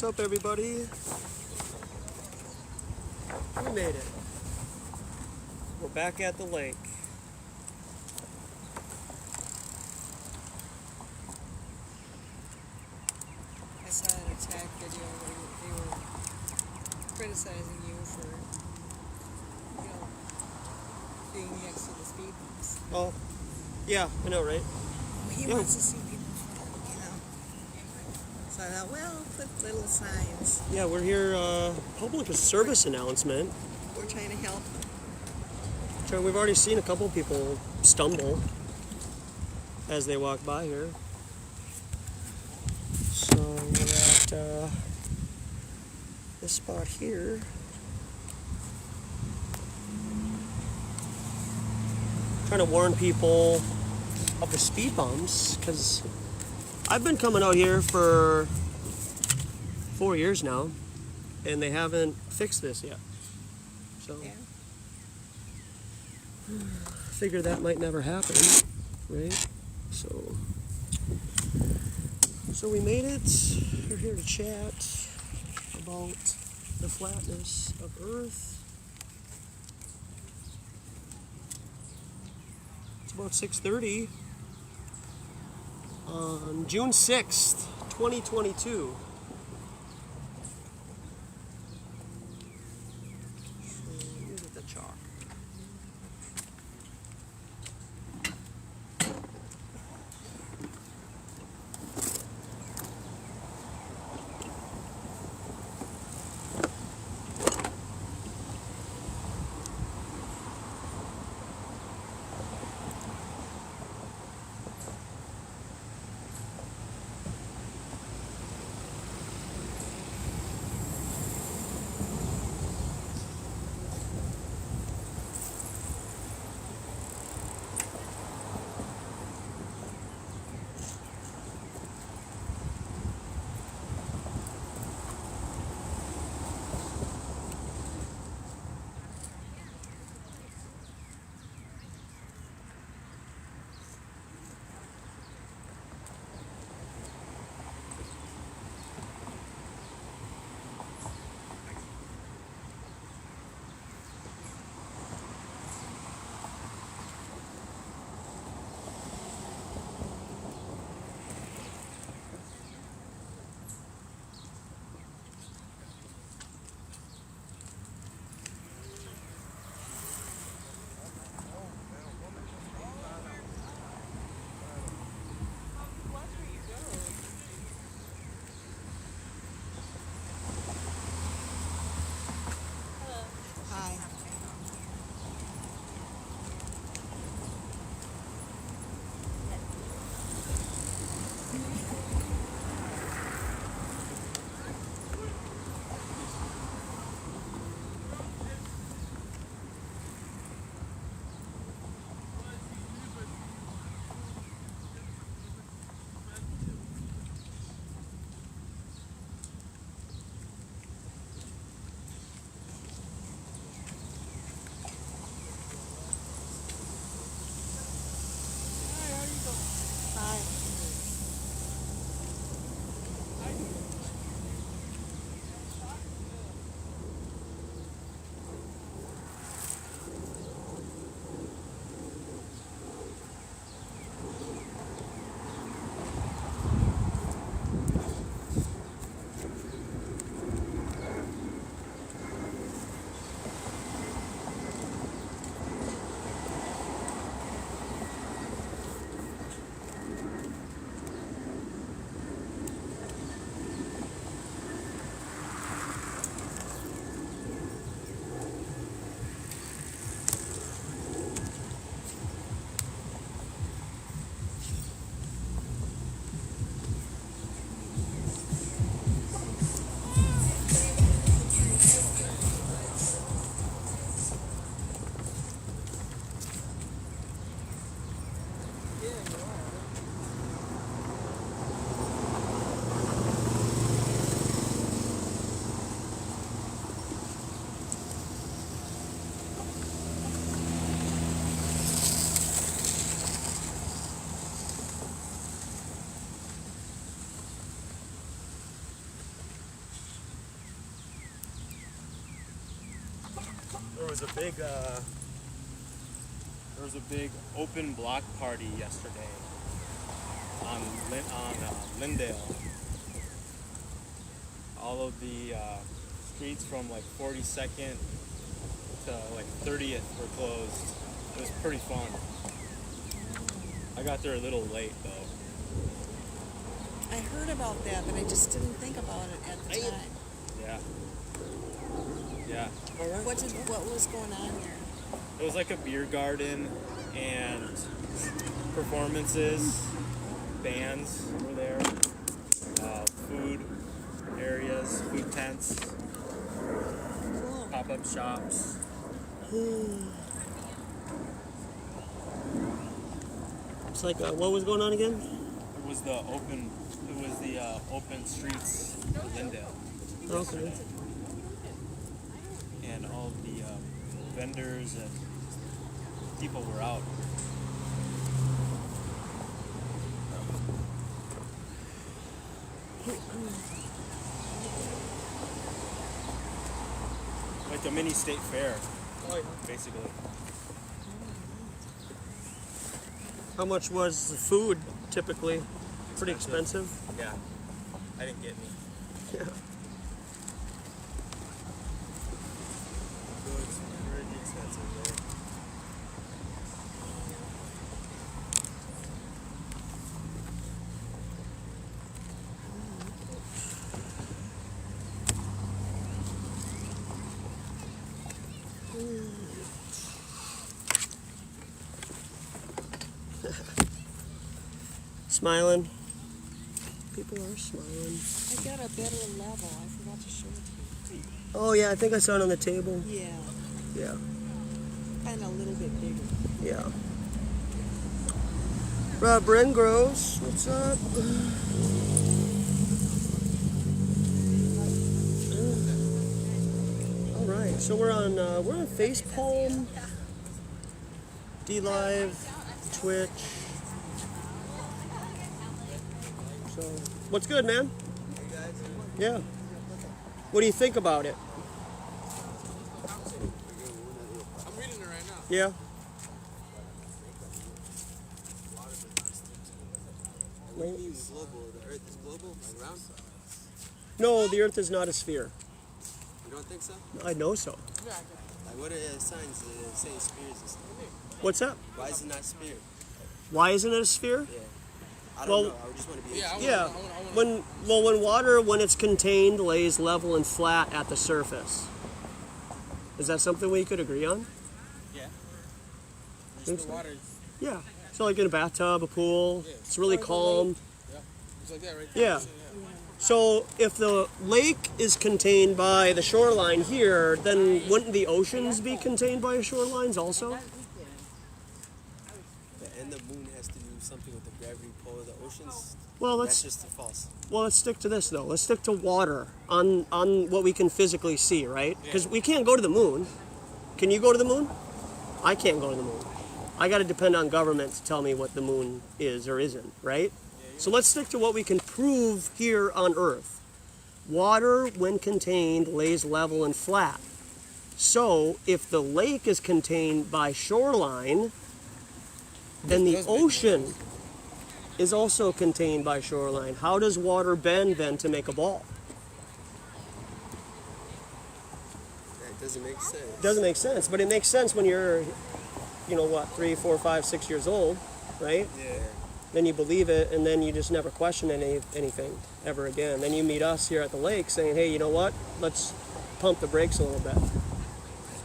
What's up, everybody? We made it. We're back at the lake. I saw an attack video where they were criticizing you for, being next to the speed bumps. Oh, yeah, I know, right? He wants to see people, So I thought, well, put little signs. Yeah, we're here, public service announcement. We're trying to help. We've already seen a couple people stumble as they walk by here. So we're at this spot here. Trying to warn people of the speed bumps, because I've been coming out here for 4 years now, and they haven't fixed this yet. So Yeah. figure that might never happen, right? So we made it. We're here to chat about the flatness of Earth. It's about 6:30 on June 6th, 2022. So here's the chalk. There was a big open block party yesterday on Lindale. All of the streets from like 42nd to like 30th were closed. It was pretty fun. I got there a little late though. I heard about that, but I just didn't think about it at the time. Yeah. Yeah. What was going on there? It was like a beer garden and performances, bands were there, food areas, food tents, Cool. pop-up shops. It's like, what was going on again? It was the open streets of Lindale. Okay. And all the vendors and people were out. Like a mini state fair, basically. How much was the food typically? Pretty expensive. Yeah, I didn't get any. Yeah. It's pretty expensive there. Smiling. People are smiling. I got a better level. I forgot to show it to you. Oh yeah, I think I saw it on the table. Yeah, Yeah. kind of a little bit bigger. Yeah. Rob Brengroves, what's up? All right, so we're on Facepalm, DLive, Twitch. So, what's good, man? Yeah. What do you think about it? I'm reading it right now. Yeah. What do you mean global? The Earth is global? Like round? No, the Earth is not a sphere. You don't think so? I know so. Like what are signs saying spheres and stuff? What's that? Why is it not sphere? Why isn't it a sphere? Yeah. I Well, don't know. I just want to be Yeah. When water, when it's contained, lays level and flat at the surface. Is that something we could agree on? Yeah. Think so? water. Yeah. So like in a bathtub, a pool, it's really calm. It's like that right Yeah. So if the lake is contained by the shoreline here, then wouldn't the oceans be contained by shorelines also? And the moon has to do something with the gravity pull of the oceans. Well, That's just false. let's stick to this though. Let's stick to water on what we can physically see, right? Because we can't go to the moon. Can you go to the moon? I can't go to the moon. I got to depend on government to tell me what the moon is or isn't, right? So let's stick to what we can prove here on Earth. Water, when contained, lays level and flat. So if the lake is contained by shoreline, then the ocean is also contained by shoreline. How does water bend then to make a ball? That doesn't make sense. It doesn't make sense, but it makes sense when you're, 3, 4, 5, 6 years old, right? Yeah. Then you believe it, and then you just never question anything ever again. Then you meet us here at the lake saying, hey, you know what? Let's pump the brakes a little bit.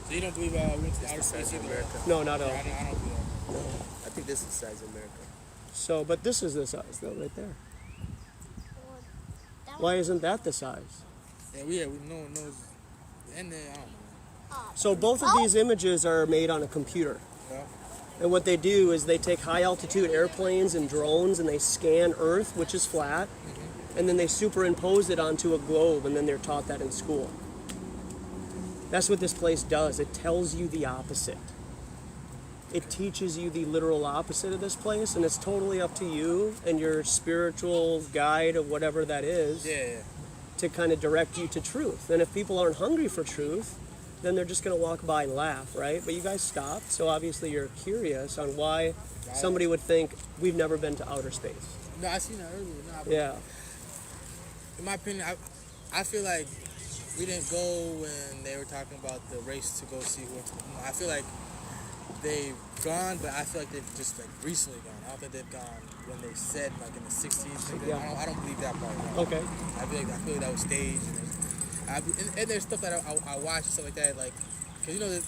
So you don't believe we went to outer space either? America. No, not at all. I don't believe that. I think this is the size of America. So, but this is the size, though, right there. Why isn't that the size? Yeah, no one knows. And then, I don't know. So both of these images are made on a computer. Yeah. And what they do is they take high altitude airplanes and drones and they scan Earth, which is flat, and then they superimpose it onto a globe, and then they're taught that in school. That's what this place does. It tells you the opposite. It teaches you the literal opposite of this place, and it's totally up to you and your spiritual guide of whatever that is Yeah. to kind of direct you to truth. And if people aren't hungry for truth, then they're just going to walk by and laugh, right? But you guys stopped, so obviously you're curious on why somebody would think we've never been to outer space. No, I seen that earlier. No, Yeah. In my opinion, I feel like we didn't go when they were talking about the race to go see who went to the moon. I feel like they've gone, but I feel like they've just like recently gone. I don't think they've gone when they said like in the 60s. Yeah. I don't believe that part. No. Okay. I feel like that was staged. And there's stuff that I watch and stuff like that, like, cause you know that,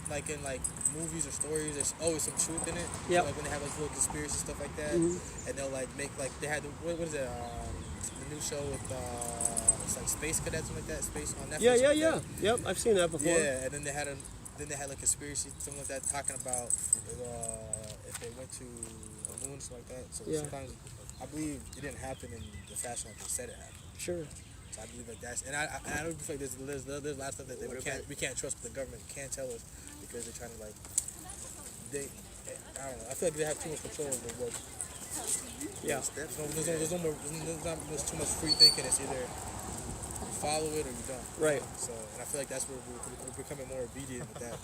like in like movies or stories, there's always some truth in it. Yeah. So, like when they have like little conspiracy stuff like that, and they'll like make like they had what is it? The new show with it's like space cadets and like that, space on Netflix. Yeah. Yep, I've seen that before. Yeah, and then they had like conspiracy something like that talking about if they went to the moon and stuff like that. So sometimes I believe it didn't happen in the fashion like they said it happened. Sure. So I believe like that's, and I don't feel like there's a lot of stuff that we can't trust what the government can't tell us because they're trying to like I don't know. I feel like they have too much control over the work. Yeah. There's not much too much free thinking. It's either you follow it or you don't. Right. So, and I feel like that's where we're becoming more obedient with that.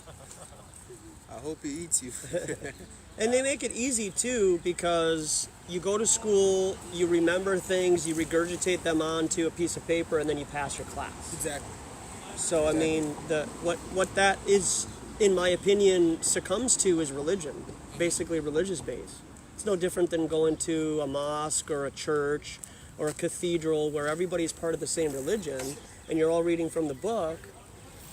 I hope he eats you. And they make it easy too because you go to school, you remember things, you regurgitate them onto a piece of paper, and then you pass your class. Exactly. So I mean, what that is, in my opinion, succumbs to is religion, basically religious base. It's no different than going to a mosque or a church or a cathedral where everybody's part of the same religion, and you're all reading from the book.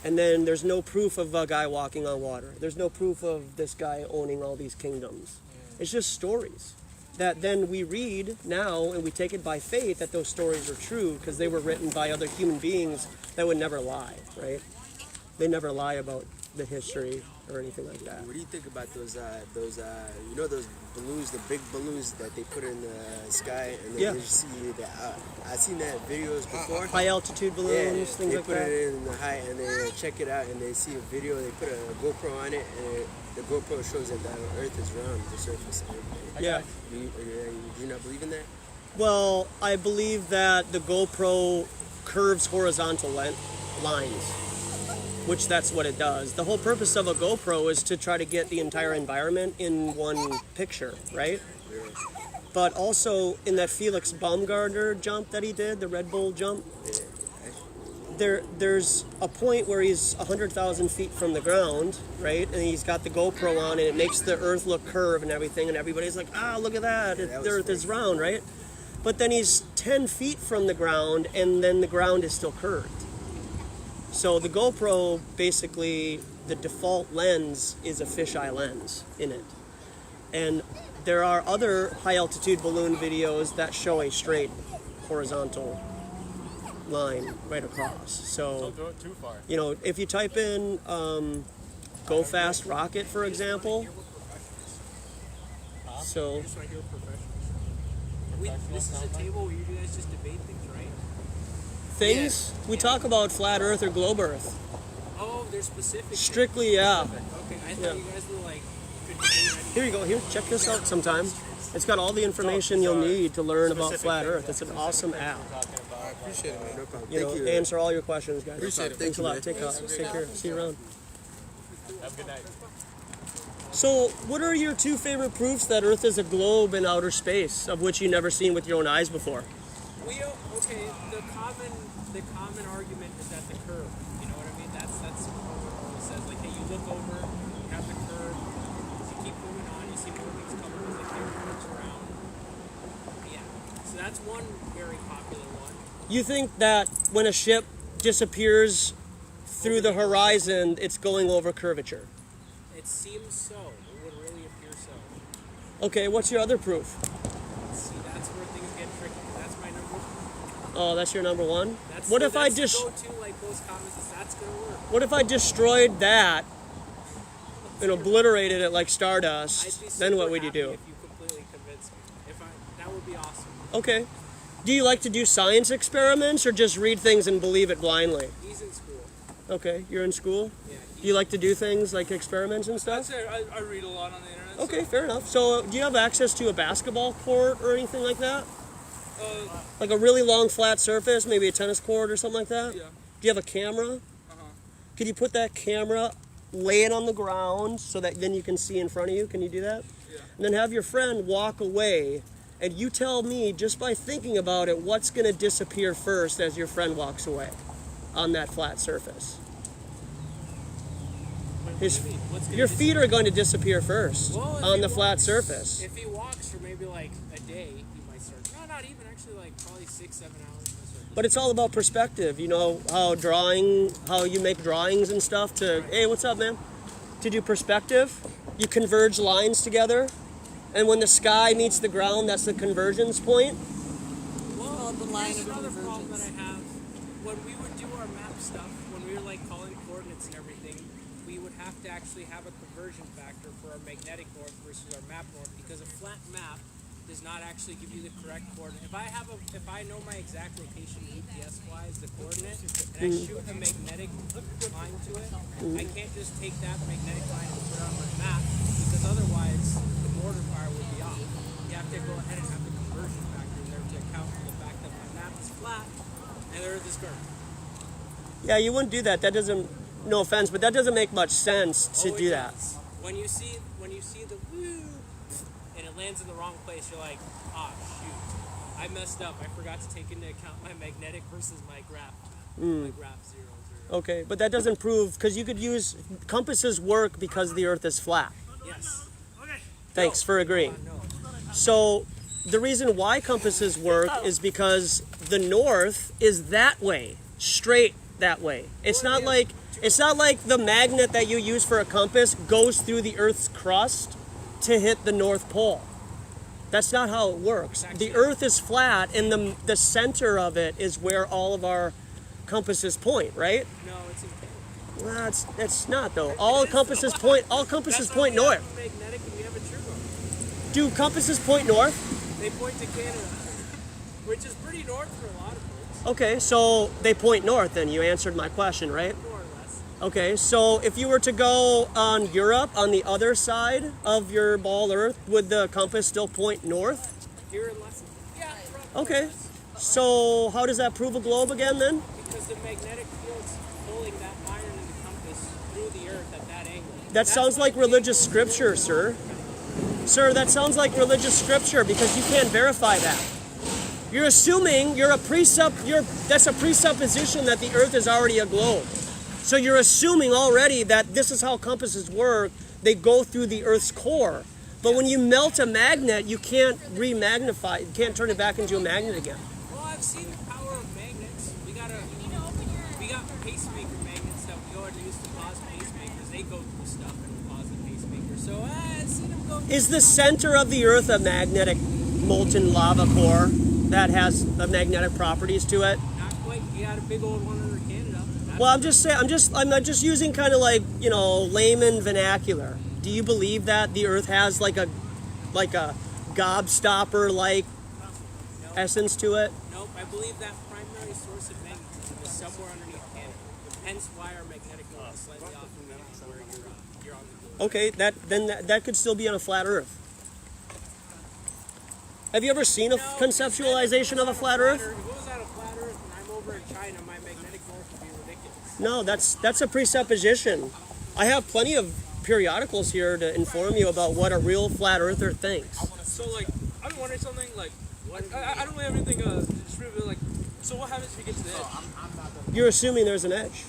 And then there's no proof of a guy walking on water. There's no proof of this guy owning all these kingdoms. It's just stories that then we read now and we take it by faith that those stories are true because they were written by other human beings that would never lie, right? They never lie about the history or anything like that. What do you think about those you know those balloons, the big balloons that they put in the sky and then you see that I've seen that videos before. High altitude balloons, things they like put that. it in the high and they check it out and they see a video, they put a GoPro on it and the GoPro shows that the Earth is round, the surface and everything. Yeah. Do you not believe in that? Well, I believe that the GoPro curves horizontal lines, which that's what it does. The whole purpose of a GoPro is to try to get the entire environment in one picture, right? Yeah. But also in that Felix Baumgartner jump that he did, the Red Bull jump, there's a point where he's 100,000 feet from the ground, right? And he's got the GoPro on and it makes the Earth look curved and everything, and everybody's like, look at that, the Earth is round, right? But then he's 10 feet from the ground and then the ground is still curved. So the GoPro, basically, the default lens is a fisheye lens in it. And there are other high-altitude balloon videos that show a straight horizontal line right across. So Don't go too far. you know, if you type in Go Fast Rocket, for example, so This is a table where you guys just debate things, right? things, we talk about flat Earth or globe Earth. Oh, they're specific. Strictly, yeah. Okay, I thought Yeah. you guys were like, could debate Here you go. Here, check this out sometime. It's got all the information you'll need to learn about flat Earth. It's an awesome app. I appreciate it, man. No problem. You know, Thank you. answer all your questions, guys. Appreciate it. Thanks a lot. Take care. See you around. Have a good night. So, what are your two favorite proofs that Earth is a globe in outer space, of which you've never seen with your own eyes before? okay, the common argument is that the curve. You know what I mean? That's what it says. Like, hey, you look over, you have the curve. As you keep moving on, you see more things coming as the camera moves around. Yeah. So that's one very popular one. You think that when a ship disappears through the horizon, it's going over curvature? It seems so. It would really appear so. Okay, what's your other proof? See, that's where things get tricky. That's my number one. Oh, that's your number one? That's What the, if I that's just... the go-to, like, those comments is that's gonna work. What if I destroyed that and obliterated it like I'd be stardust? Then what super would you happy do? if you completely convinced me. That would be awesome. Okay. Do you like to do science experiments or just read things and believe it blindly? He's in school. Okay, you're in school? Yeah. Do you like to do things like experiments and stuff? I read a lot on the internet. Okay, fair enough. So, do you have access to a basketball court or anything like that? Like a really long flat surface, maybe a tennis court or something like that? Yeah. Do you have a camera? Could you put that camera, lay it on the ground so that then you can see in front of you? Can you do that? Yeah. And then have your friend walk away, and you tell me, just by thinking about it, what's going to disappear first as your friend walks away on that flat surface. Your feet are going to disappear first on the flat surface. If he walks for maybe like a day, he might start. No, not even actually. Like probably 6-7 hours. But it's all about perspective. You know how you make drawings and stuff to, hey, what's up, man? To do perspective, you converge lines together, and when the sky meets the ground, that's the convergence point. Well, the line Here's of another problem that convergence. I have. When we would do our map stuff, when we were like calling coordinates and everything, we would have to actually have a conversion factor for our magnetic north versus our map north, because a flat map does not actually give you the correct coordinate. If I know my exact location GPS-wise, the coordinate, and I shoot a magnetic line to it, I can't just take that magnetic line and put it on my map, because otherwise the border fire would be off. You have to go ahead and have the conversion factor in there to account for the fact that my map is flat and there is this curve. Yeah, you wouldn't do that. That doesn't, no offense, but that doesn't make much sense to do that. When you see the woo and it lands in the wrong place, you're like, ah, shoot, I messed up. I forgot to take into account my magnetic versus my graph. My graph 0, 0. Okay, but that doesn't prove, because you could use, compasses work because the Earth is flat. Yes. Thanks for agreeing. No. So the reason why compasses work is because the north is that way, straight that way. It's not like the magnet that you use for a compass goes through the Earth's crust to hit the North Pole. That's not how it works. The Earth is flat, and the center of it is where all of our compasses point, right? No, it's in Canada. Well, it's not though. All compasses point north. Magnetic and we have a turbo. Do compasses point north? They point to Canada, which is pretty north for a lot of folks, Okay, so they point north. Then you answered my question, right? more or less. Okay, so if you were to go on Europe, on the other side of your ball Earth, would the compass still point north? Here in Lexington. Yeah. Okay, so how does that prove a globe again then? Because the magnetic field's pulling that iron in the compass through the Earth at that angle. That sounds like religious scripture, sir. Sir, that sounds like religious scripture because you can't verify that. You're assuming that's a presupposition that the Earth is already a globe. So you're assuming already that this is how compasses work. They go through the Earth's core. But when you melt a magnet, you can't remagnify. You can't turn it back into a magnet again. Well, I've seen the power of magnets. We got pacemaker magnets that we go ahead and use to cause pacemakers. They go through stuff and cause the pacemaker. So I've seen them go through. Is the center of the Earth a magnetic molten lava core that has the magnetic properties to it? Not quite. You got a big old one under Canada. Well, I'm just saying. I'm just using kind of like, you know, layman vernacular. Do you believe that the Earth has like a gobstopper like essence to it? Nope. I believe that primary source of magnetism is somewhere underneath Canada. Hence why our magnetic north is slightly off from where you're on the globe. Okay, that could still be on a flat Earth. Have you ever seen a conceptualization of a flat Earth? If it was on a flat Earth and I'm over in China, my magnetic north would be ridiculous. No, that's a presupposition. I have plenty of periodicals here to inform you about what a real flat earther thinks. So like, I've been wondering something like, I don't really have anything just really like. So what happens if you get to the edge? You're assuming there's an edge.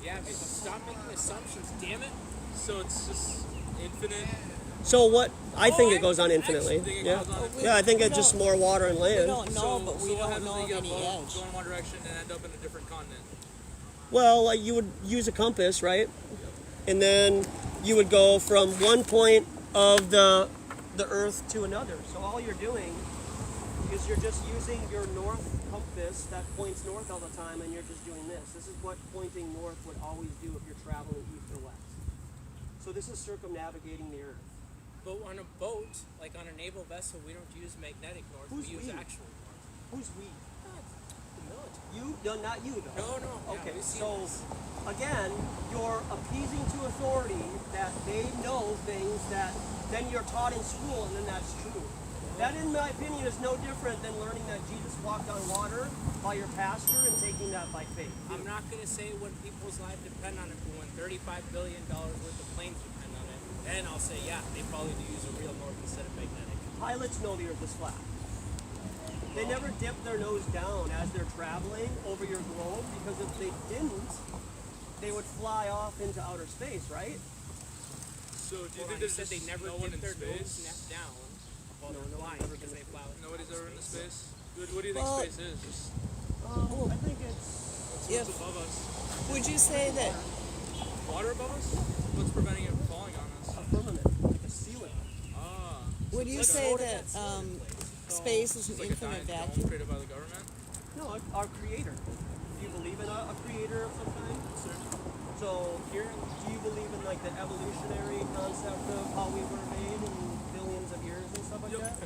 Yeah, but stop making assumptions, damn it. So it's just infinite. So what? I think it goes on infinitely. Think it Yeah, goes on yeah. I think it's just more water and We land. don't know, but we so what don't happens know when of you get any above, edge. go in one direction and end up in a different continent? Well, like you would use a compass, right? And then you would go from one point of the Earth to another. So all you're doing is you're just using your north compass that points north all the time, and you're just doing this. This is what pointing north would always do if you're traveling east or west. So this is circumnavigating the Earth. But on a boat, like on a naval vessel, we don't use magnetic north, Who's we use we? actual north. Who's we? The military. You? No, not you though. No. Okay, we've seen so this. again, you're appeasing to authority that they know things that then you're taught in school, and then that's true. That, in my opinion, is no different than learning that Jesus walked on water by your pastor and taking that by faith. I'm not going to say when people's lives depend on it, but when $35 billion worth of planes depend on it, then I'll say, yeah, they probably do use a real north instead of magnetic. Pilots know the earth is flat. They never dip their nose down as they're traveling over your globe, because if they didn't, they would fly off into outer space, right? So do you Well, think you there's said they just never no one dip in their nose space? down while No, they're no flying one's ever because been they fly out. Nobody's ever in the space? What do you think Well- space is? I think it's... If, What's above us? would you say that Water above us? What's preventing it from falling on us? a firmament, like a ceiling. Ah. would you Like a say floating that ceiling place. space is an It's like a infinite giant dome vacuum? created by the government? No, our creator. Do you believe in a creator of some kind? So, do you believe in like the evolutionary concept of how we were made in billions of years and stuff like that?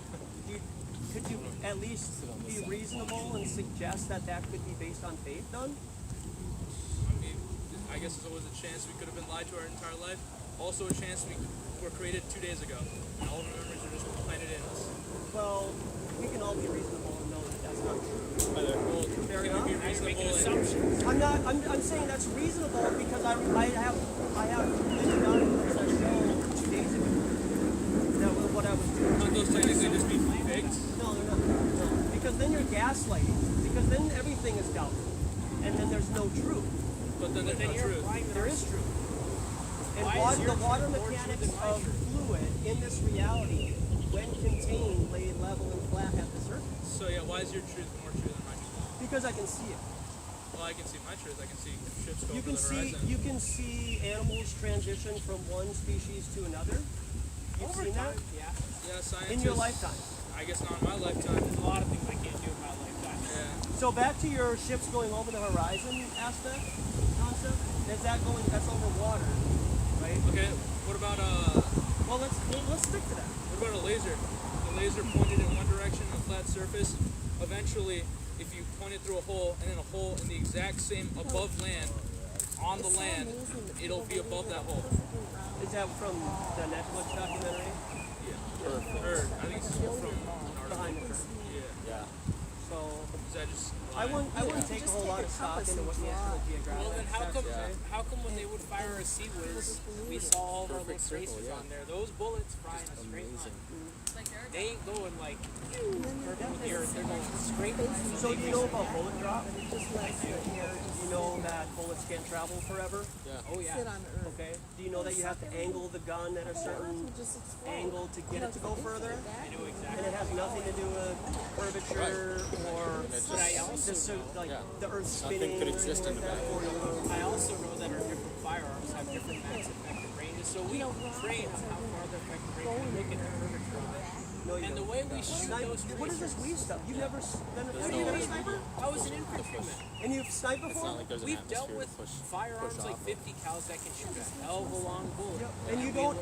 Could you at least be reasonable and suggest that that could be based on faith done? I mean, I guess there's always a chance we could have been lied to our entire life. Also a chance we were created 2 days ago. And all of our memories are just planted in us. Well, we can all be reasonable and know that that's not true. Well, Fair can we be enough. Making reasonable and assumptions. I'm saying that's reasonable because I have many documents that show 2 days ago that was what I was doing. can't those technically just be fakes? No, they're not. No. Because then you're gaslighting. Because then everything is doubtful. And then there's no truth. But then there's Then no you're truth. implying that There our is truth. And Why is your the water truth more true mechanics than my of truth? fluid in this reality, when contained, lay level and flat at the surface. So yeah, why is your truth more true than my truth? Because I can see it. Well, I can see my truth. I can see ships go You over can the see horizon. animals transition from one species to another. You've over seen time, that? yeah. Yeah, scientists. In your lifetime. I guess not in my lifetime. There's a lot of things I can't do in my lifetime. Yeah. So back to your ships going over the horizon concept. That's over water, right? Okay. What about Well, let's stick to that. what about a laser? The laser pointed in one direction on a flat surface. Eventually, if you point it through a hole and then a hole in the exact same above land, on the land, it'll be above that hole. Is that from the Netflix documentary? Or I think it's from an Behind the article. curtain. Yeah. So Is that just? I wouldn't take a whole lot of stock into what National Geographic Well, then says, how come when they would fire a Sea Whiz, we saw all of our little tracers on there? Those bullets fly in a straight line. They ain't going like they're going straight. So do you know about bullet drop? You know that bullets can't travel forever? Oh yeah. Okay. Do you know that you have to angle the gun at a certain angle to get it to go further? I know And exactly. it has nothing to do with curvature or But I also just so, like the earth Nothing spinning could or exist anything in like the that. I also know that our different firearms have different max effective ranges, so we train on how far the effective range is, look at the curvature of it. No, you And the don't. way we shoot those tracers. What is this weed stuff? You've never been What do you mean? I was an infantryman. and you've sniped It's before? not like there's an We've dealt atmosphere with to push firearms like 50 cals that can shoot a hell of a long bullet. And you don't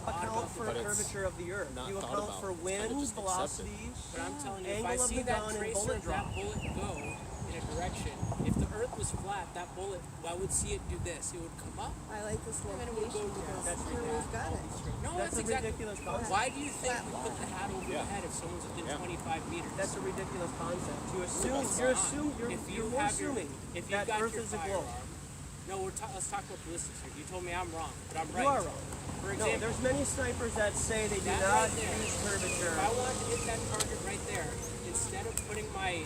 account for But it's curvature of the earth. not You thought account about. for It's kind of wind, just accepted. velocity. But I'm telling you, if Angle I of see the that gun and tracer bullet of that drop. bullet go in a direction, if the earth was flat, that bullet, I would see it do this. It would come up. I like this And then it would location go down. because That's Peru's got it. No, That's that's a exactly. ridiculous concept. Why do you think we put the hat over the head if someone's within 25 meters? That's a ridiculous concept. You're more have your- assuming if you've that got Earth your is a globe. firearm- No, let's talk about ballistics here. You told me I'm wrong, but I'm right. You are wrong. For No, example, there's many snipers that say they do That not right there. use curvature. if I wanted to hit that target right there, instead of putting my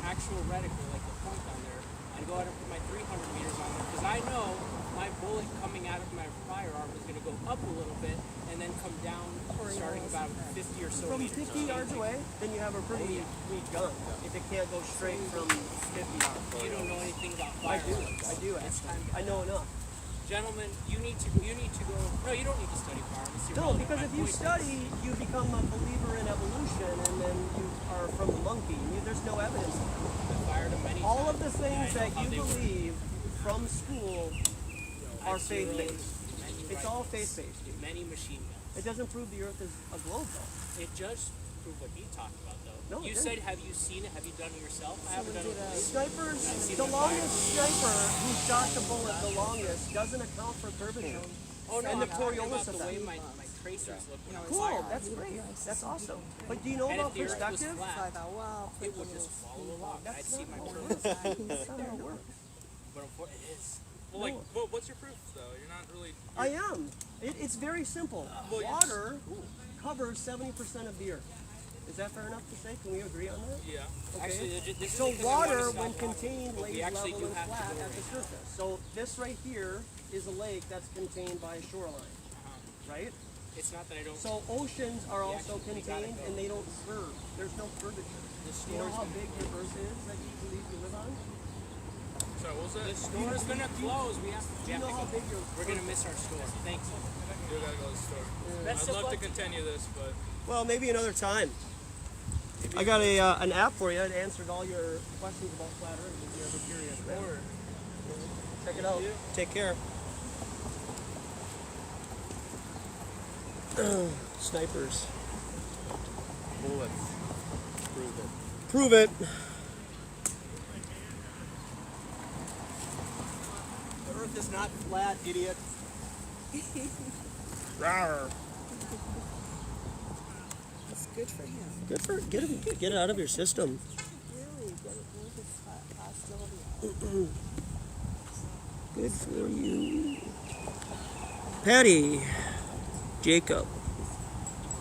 actual reticle, like the point on there, I'd go ahead and put my 300 meters on there, because I know my bullet coming out of my firearm is going to go up a little bit and then come down starting about 50 or so From meters. 50 yards away, then you have a pretty weak gun. If it can't go straight from 50 yards. You don't know anything about I do. firearms. I do It's actually. time to- I know enough. Gentlemen, you need to go. No, you don't need to study firearms. It's No, irrelevant. because My if you point is- study, you become a believer in evolution, and then you are from the monkey. There's no evidence of that. I fired them many All of times. the things I know that how you they work. believe from school are I've zeroed faith-based. many It's all rifles, faith-based, dude. Many machine guns. It doesn't prove the Earth is a globe, though. It just proved what he talked about, though. No, it you didn't. said, have you seen it? Have you done it yourself? I haven't done it. with you. Snipers, seen the them longest sniper who shot the bullet the longest doesn't account for curvature. Oh no, And the I'm talking about Coriolis the way effect. my tracers look when I was Cool, firing. that's great. That's awesome. But do you know And about if the earth was perspective? So I flat, thought, well, it would just follow along. I'd That's see not my how it curve. works. That's not how it works. But unfortunately, it is. Well, like, but what's your proof though? You're not really. I am. It's very simple. Well, you're Water covers 70% of the earth. Is that fair enough to say? Can we agree on that? Yeah. Okay. Actually, this So is because I wanna water, stop when water, contained, but lays we actually level do and have to flat go at the right surface. So this right here is a lake that's contained by a shoreline, right? It's not that I don't. So oceans are We also actually gotta contained go. and they don't curve. There's no curvature. The Do you know store's how big your earth is that you believe you live on? Sorry, what was that? The store's gonna close. We have Do you know how to big your We're gonna miss our store. Thanks. You gotta go to the store. Best I'd of love to luck. continue this, but Well, maybe another time. I got an app for you that answered all your questions about flat Earth if you're ever curious. Man. Check it out. Take care. Snipers. Bullets. Prove it. Prove it. The Earth is not flat, idiot. Rawr. it's good for him. Good for get it out of your system. Really, get his hostility out. Good for you. Patty. Jacob.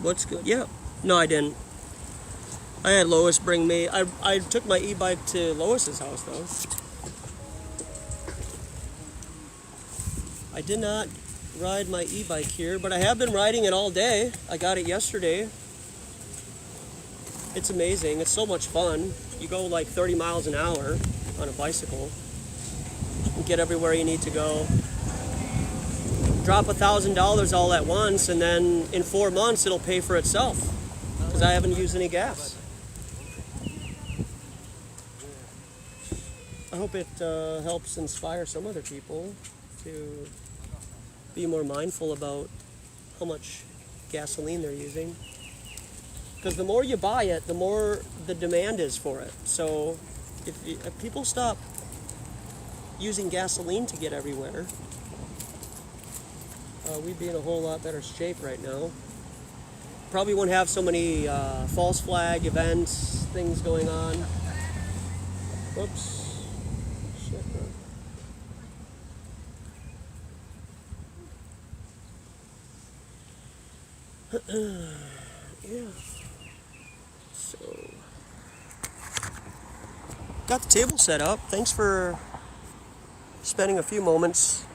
What's good? Yeah. No, I didn't. I had Lois bring me. I took my e-bike to Lois's house though. I did not ride my e-bike here, but I have been riding it all day. I got it yesterday. It's amazing. It's so much fun. You go like 30 miles an hour on a bicycle. You get everywhere you need to go. Drop $1,000 all at once, and then in 4 months it'll pay for itself because I haven't used any gas. I hope it helps inspire some other people to be more mindful about how much gasoline they're using. Because the more you buy it, the more the demand is for it. So if people stop using gasoline to get everywhere, we'd be in a whole lot better shape right now. Probably wouldn't have so many false flag events, things going on. Whoops. Shit, yeah. So, got the table set up. Thanks for spending a few moments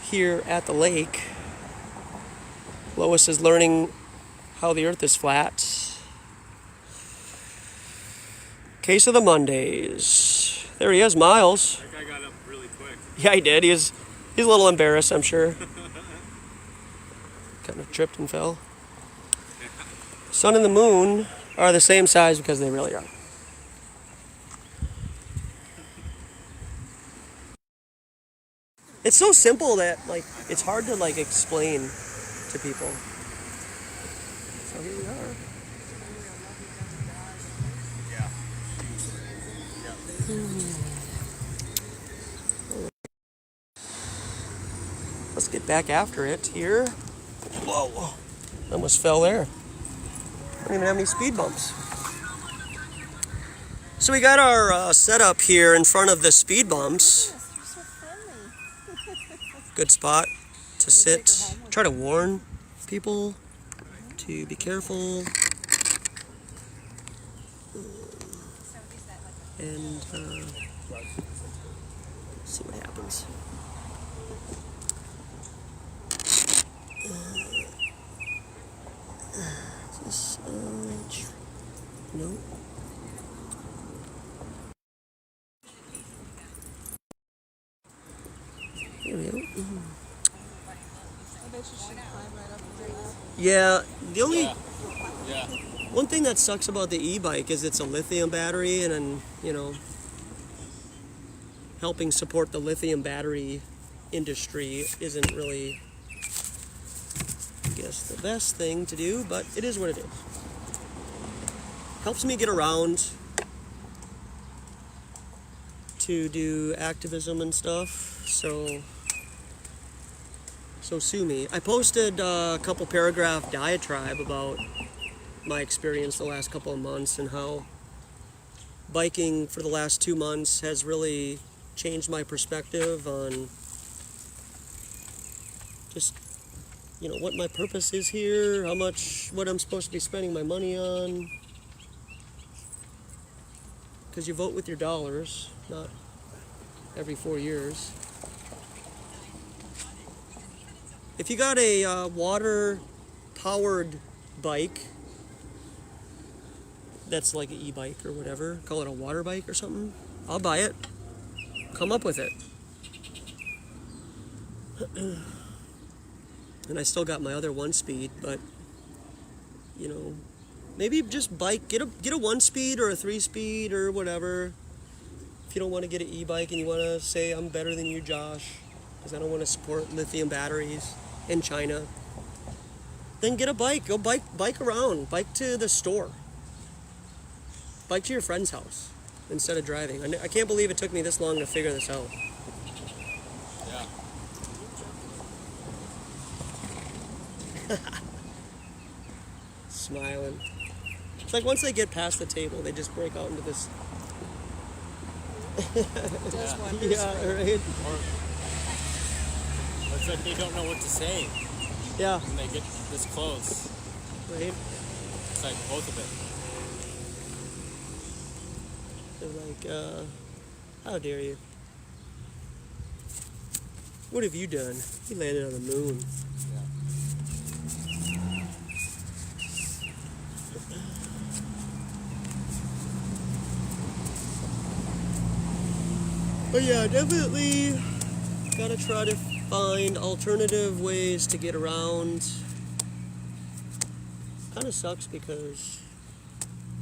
here at the lake. Lois is learning how the earth is flat. Case of the Mondays. There he is, Miles. That guy got up really quick. Yeah, he did. He's a little embarrassed, I'm sure. Kind of tripped and fell. Sun and the moon are the same size because they really are. It's so simple that like it's hard to like explain to people. So here we are. Let's get back after it here. Whoa, almost fell there. Don't even have any speed bumps. So we got our setup here in front of the speed bumps. Yes, you're so friendly. Good spot to sit. Try to warn people to be careful. And see what happens. Is this, no. Here we go. I bet you should climb right up there. Yeah, the only Yeah. one thing that sucks about the e-bike is it's a lithium battery, and you know, helping support the lithium battery industry isn't really, I guess, the best thing to do, but it is what it is. Helps me get around to do activism and stuff, so So sue me. I posted a couple paragraph diatribe about my experience the last couple of months and how biking for the last 2 months has really changed my perspective on just, you know, what my purpose is here, what I'm supposed to be spending my money on. Because you vote with your dollars, not every 4 years. If you got a water-powered bike, that's like an e-bike or whatever, call it a water bike or something, I'll buy it. Come up with it. And I still got my other 1-speed, but, you know, maybe just bike, get a 1-speed or a 3-speed or whatever. If you don't want to get an e-bike and you want to say, I'm better than you, Josh, because I don't want to support lithium batteries in China, then get a bike. Go bike around. Bike to the store. Bike to your friend's house instead of driving. I can't believe it took me this long to figure this out. Yeah. Smiling. It's like once they get past the table, they just break out into this. It does wonders. Yeah, right. Or it's like they don't know what to say Yeah, when they get this close. right. It's like both of it. They're like, how dare you? What have you done? You landed on the moon. But yeah, definitely gotta try to find alternative ways to get around. Kind of sucks because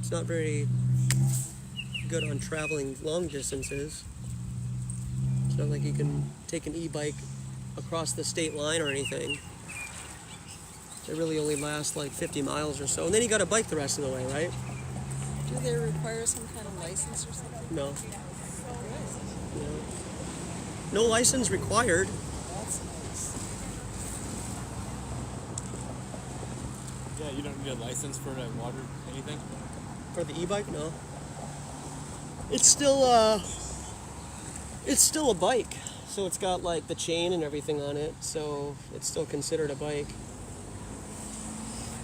it's not very good on traveling long distances. It's not like you can take an e-bike across the state line or anything. They really only last like 50 miles or so. And then you gotta bike the rest of the way, right? Do they require some kind of license or something? No. No license required. That's nice. Yeah, you don't need a license for like water, anything? For the e-bike, no. It's still a bike. So it's got like the chain and everything on it, so it's still considered a bike.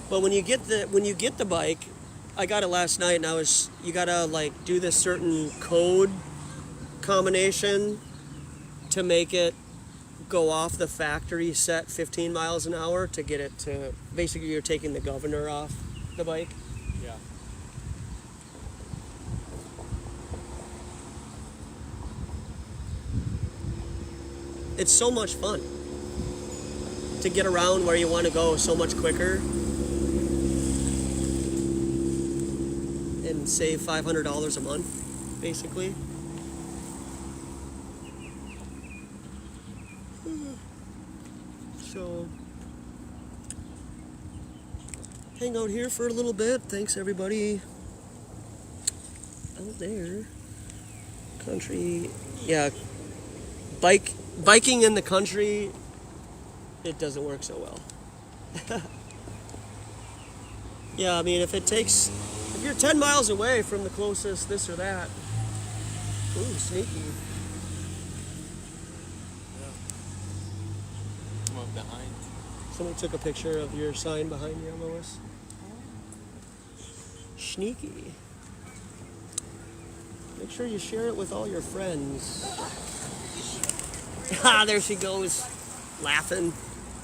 But when you get the bike, I got it last night and you gotta like do this certain code combination to make it go off the factory set 15 miles an hour to get it to, basically you're taking the governor off the bike. Yeah. It's so much fun to get around where you want to go so much quicker and save $500 a month, basically. So, hang out here for a little bit. Thanks everybody out there. Country, yeah, biking in the country, it doesn't work so well. Yeah, I mean, if you're 10 miles away from the closest this or that, ooh, sneaky. Come up behind. Somebody took a picture of your sign behind you, Lois. Sneaky. Make sure you share it with all your friends. Ah, there she goes, laughing,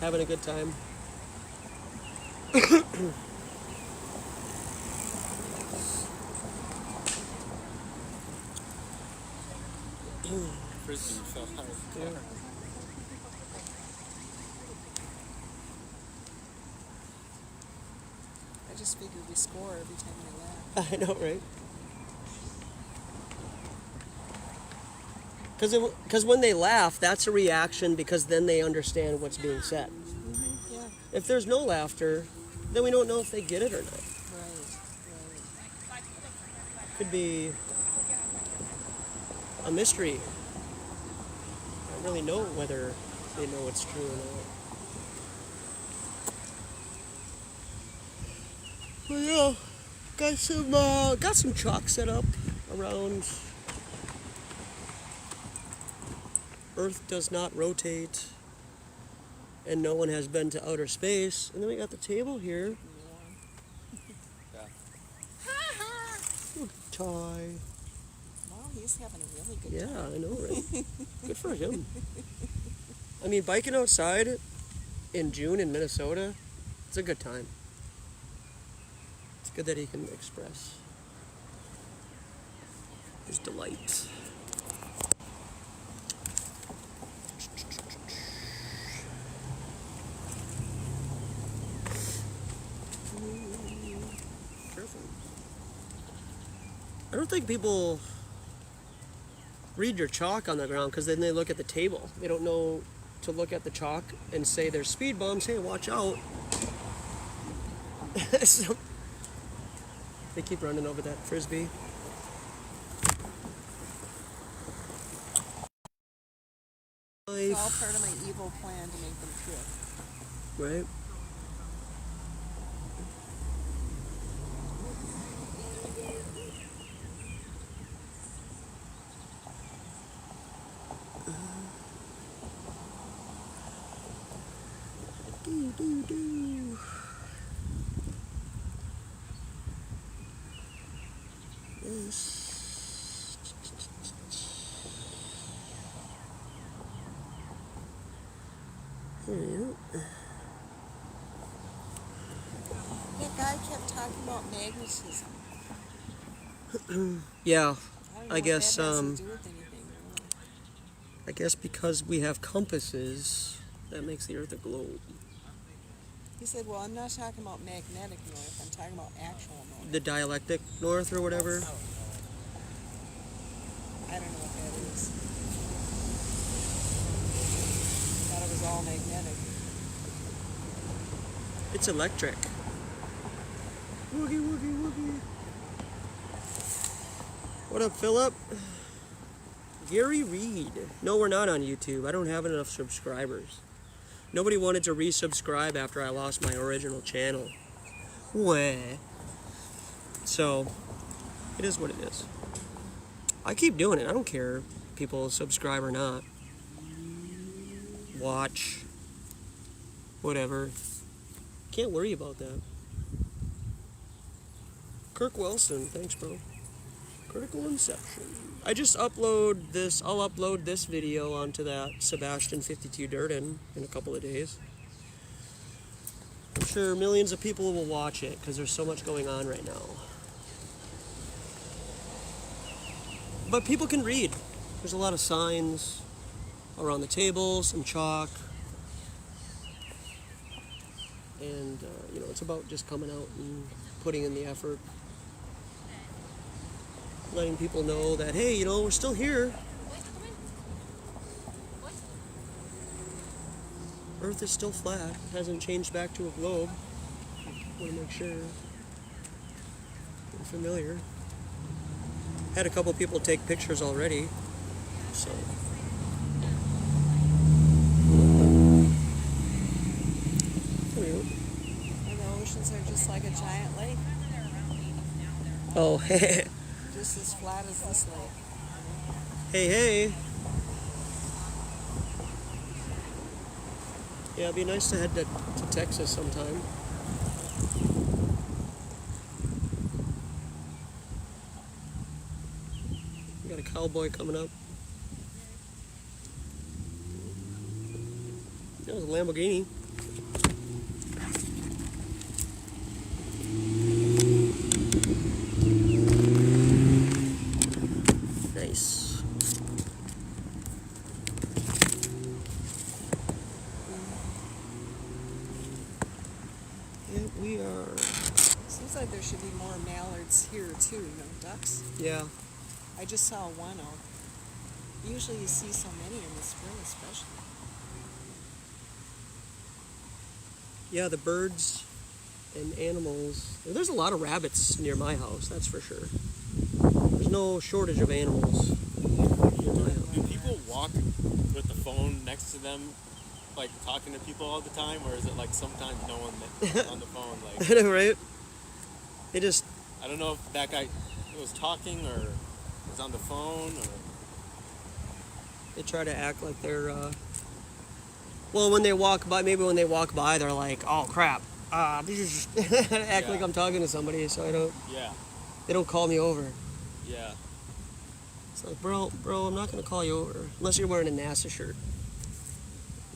having a good time. Frisbee fell out of the car. I just figured we score every time they laugh. I know, right? Because when they laugh, that's a reaction because then they understand what's being said. Mm-hmm. Yeah. If there's no laughter, then we don't know if they get it or not. Right. Could be a mystery. I don't really know whether they know it's true or not. But yeah, got some chalk set up around. Earth does not rotate, and no one has been to outer space. And then we got the table here. Little Ty. Wow, he's having a really good Yeah, time. I know, right? Good for him. I mean, biking outside in June in Minnesota, it's a good time. It's good that he can express his delight. Careful. I don't think people read your chalk on the ground because then they look at the table. They don't know to look at the chalk and say there's speed bumps. Hey, watch out. So, they keep running over that frisbee. It's all part of my evil plan to make them trip. Right? Do. Yes. There you go. That guy kept talking about magnetism. Yeah, I don't know I what guess that has to do with anything, really. I guess because we have compasses, that makes the Earth a globe. He said, well, I'm not talking about magnetic north, I'm talking about actual north. The dialectic north or whatever. I don't know what that is. Thought it was all magnetic. It's electric. Woogie, woogie, woogie. What up, Philip? Gary Reed. No, we're not on YouTube. I don't have enough subscribers. Nobody wanted to resubscribe after I lost my original channel. Wah. So, it is what it is. I keep doing it. I don't care if people subscribe or not. Watch. Whatever. Can't worry about that. Kirk Wilson, thanks, bro. Critical Inception. I just upload this. I'll upload this video onto that Sebastian 52 Durden in a couple of days. I'm sure millions of people will watch it because there's so much going on right now. But people can read. There's a lot of signs around the table, some chalk. And, you know, it's about just coming out and putting in the effort. Letting people know that, hey, you know, we're still here. Earth is still flat. Hasn't changed back to a globe. Want to make sure you're familiar. Had a couple people take pictures already, so. And the oceans are just like a giant lake. Oh, hey, Just as flat as this lake. hey. Yeah, it'd be nice to head to Texas sometime. We got a cowboy coming up. That was a Lamborghini. Nice. Yeah, we are. Seems like there should be more mallards here too, you know, ducks. Yeah. I just saw one out. Usually you see so many in the spring especially. Yeah, the birds and animals. There's a lot of rabbits near my house, that's for sure. There's no shortage of animals near my house. Do people walk with the phone next to them like talking to people all the time, or is it like sometimes no one on the phone? Like, I know, right? They just, I don't know if that guy was talking or was on the phone or. they try to act like they're, well, when they walk by, maybe when they walk by, they're like, oh crap. Act like I'm talking to somebody, so Yeah. they don't call me over. Yeah. It's like, bro, I'm not gonna call you over unless you're wearing a NASA shirt.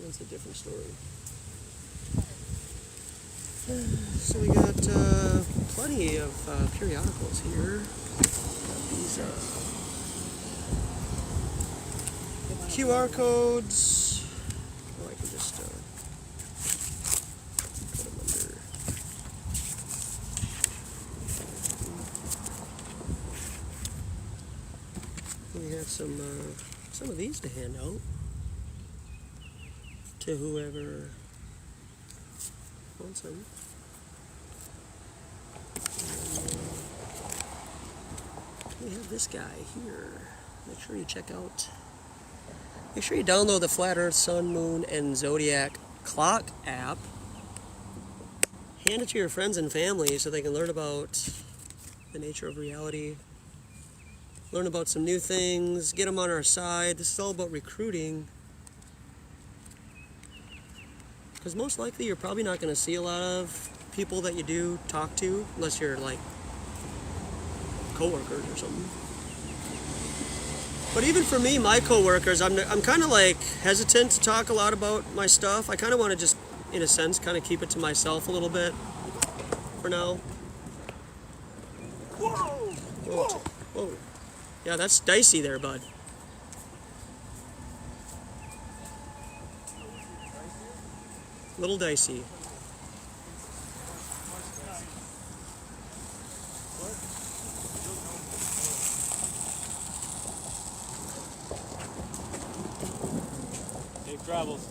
That's a different story. So we got plenty of periodicals here. Got these QR codes. Oh, I can just put them under. We have some of these to hand out to whoever wants them. We have this guy here. Make sure you check out. Make sure you download the Flat Earth, Sun, Moon, and Zodiac Clock app. Hand it to your friends and family so they can learn about the nature of reality. Learn about some new things. Get them on our side. This is all about recruiting. Because most likely you're probably not going to see a lot of people that you do talk to unless you're like coworkers or something. But even for me, my coworkers, I'm kind of like hesitant to talk a lot about my stuff. I kind of want to just, in a sense, kind of keep it to myself a little bit for now. Whoa! Whoa! Whoa! Yeah, that's dicey there, bud. Little dicey. Safe travels.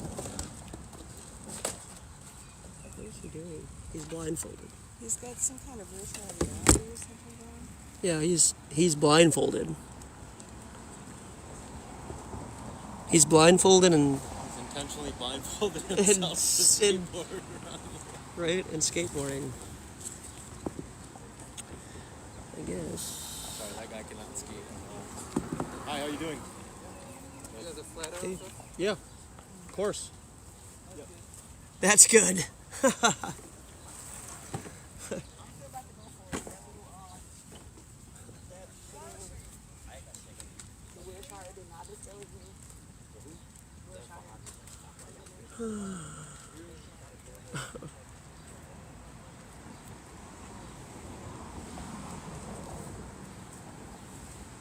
What is he doing? He's blindfolded. He's got some kind of virtual reality or something going. Yeah, he's blindfolded. He's blindfolded and He's intentionally blindfolded himself to and- skateboard. right and skateboarding. I guess. Sorry, that guy cannot skate. Hi, how you doing? You guys are flat Okay. earth? Yeah, of course. That's good.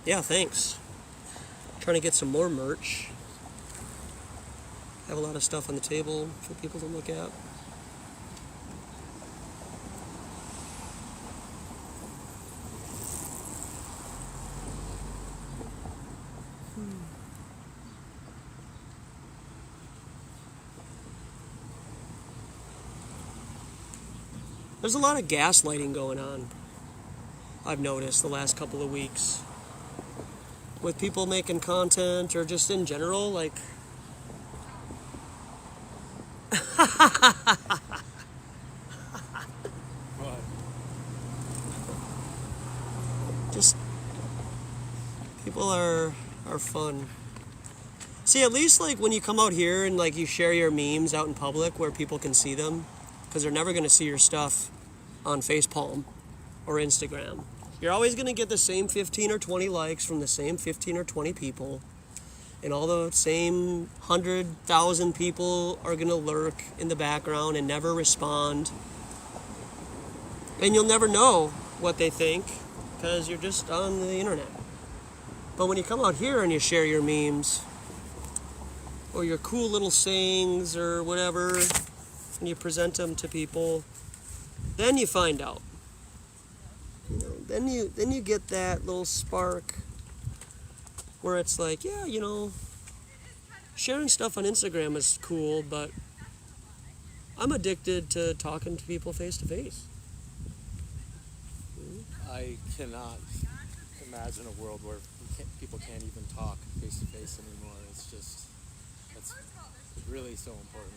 Yeah, thanks. Trying to get some more merch. Have a lot of stuff on the table for people to look at. There's a lot of gaslighting going on, I've noticed the last couple of weeks. With people making content or just in general, like... What? Just... people are fun. See, at least like when you come out here and like you share your memes out in public where people can see them, because they're never going to see your stuff on Facepalm or Instagram. You're always going to get the same 15 or 20 likes from the same 15 or 20 people. And all the same 100,000 people are going to lurk in the background and never respond. And you'll never know what they think because you're just on the internet. But when you come out here and you share your memes or your cool little sayings or whatever, and you present them to people, then you find out. You know, then you get that little spark where it's like, yeah, you know, sharing stuff on Instagram is cool, but I'm addicted to talking to people face to face. I cannot imagine a world where people can't even talk face to face anymore. It's just, It's really so important.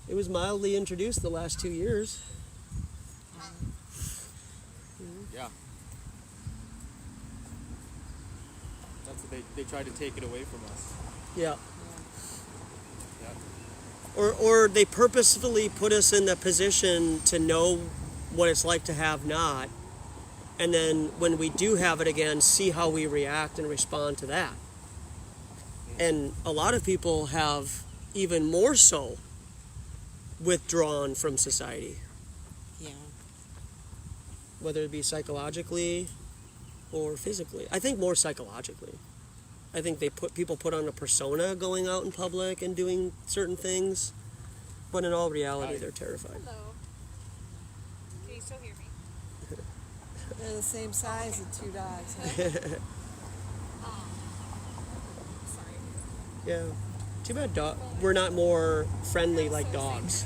It was mildly introduced the last 2 years. Yeah. That's what they tried to take it away from us. Yeah. Yeah. Or they purposefully put us in the position to know what it's like to have not, and then when we do have it again, see how we react and respond to that. And a lot of people have even more so withdrawn from society, Yeah. whether it be psychologically or physically. I think more psychologically. I think people put on a persona going out in public and doing certain things, but in all reality, they're terrified. Hello. Can you still hear me? They're the same size as 2 dogs. Huh? Sorry. Yeah. Too bad we're not more friendly like dogs.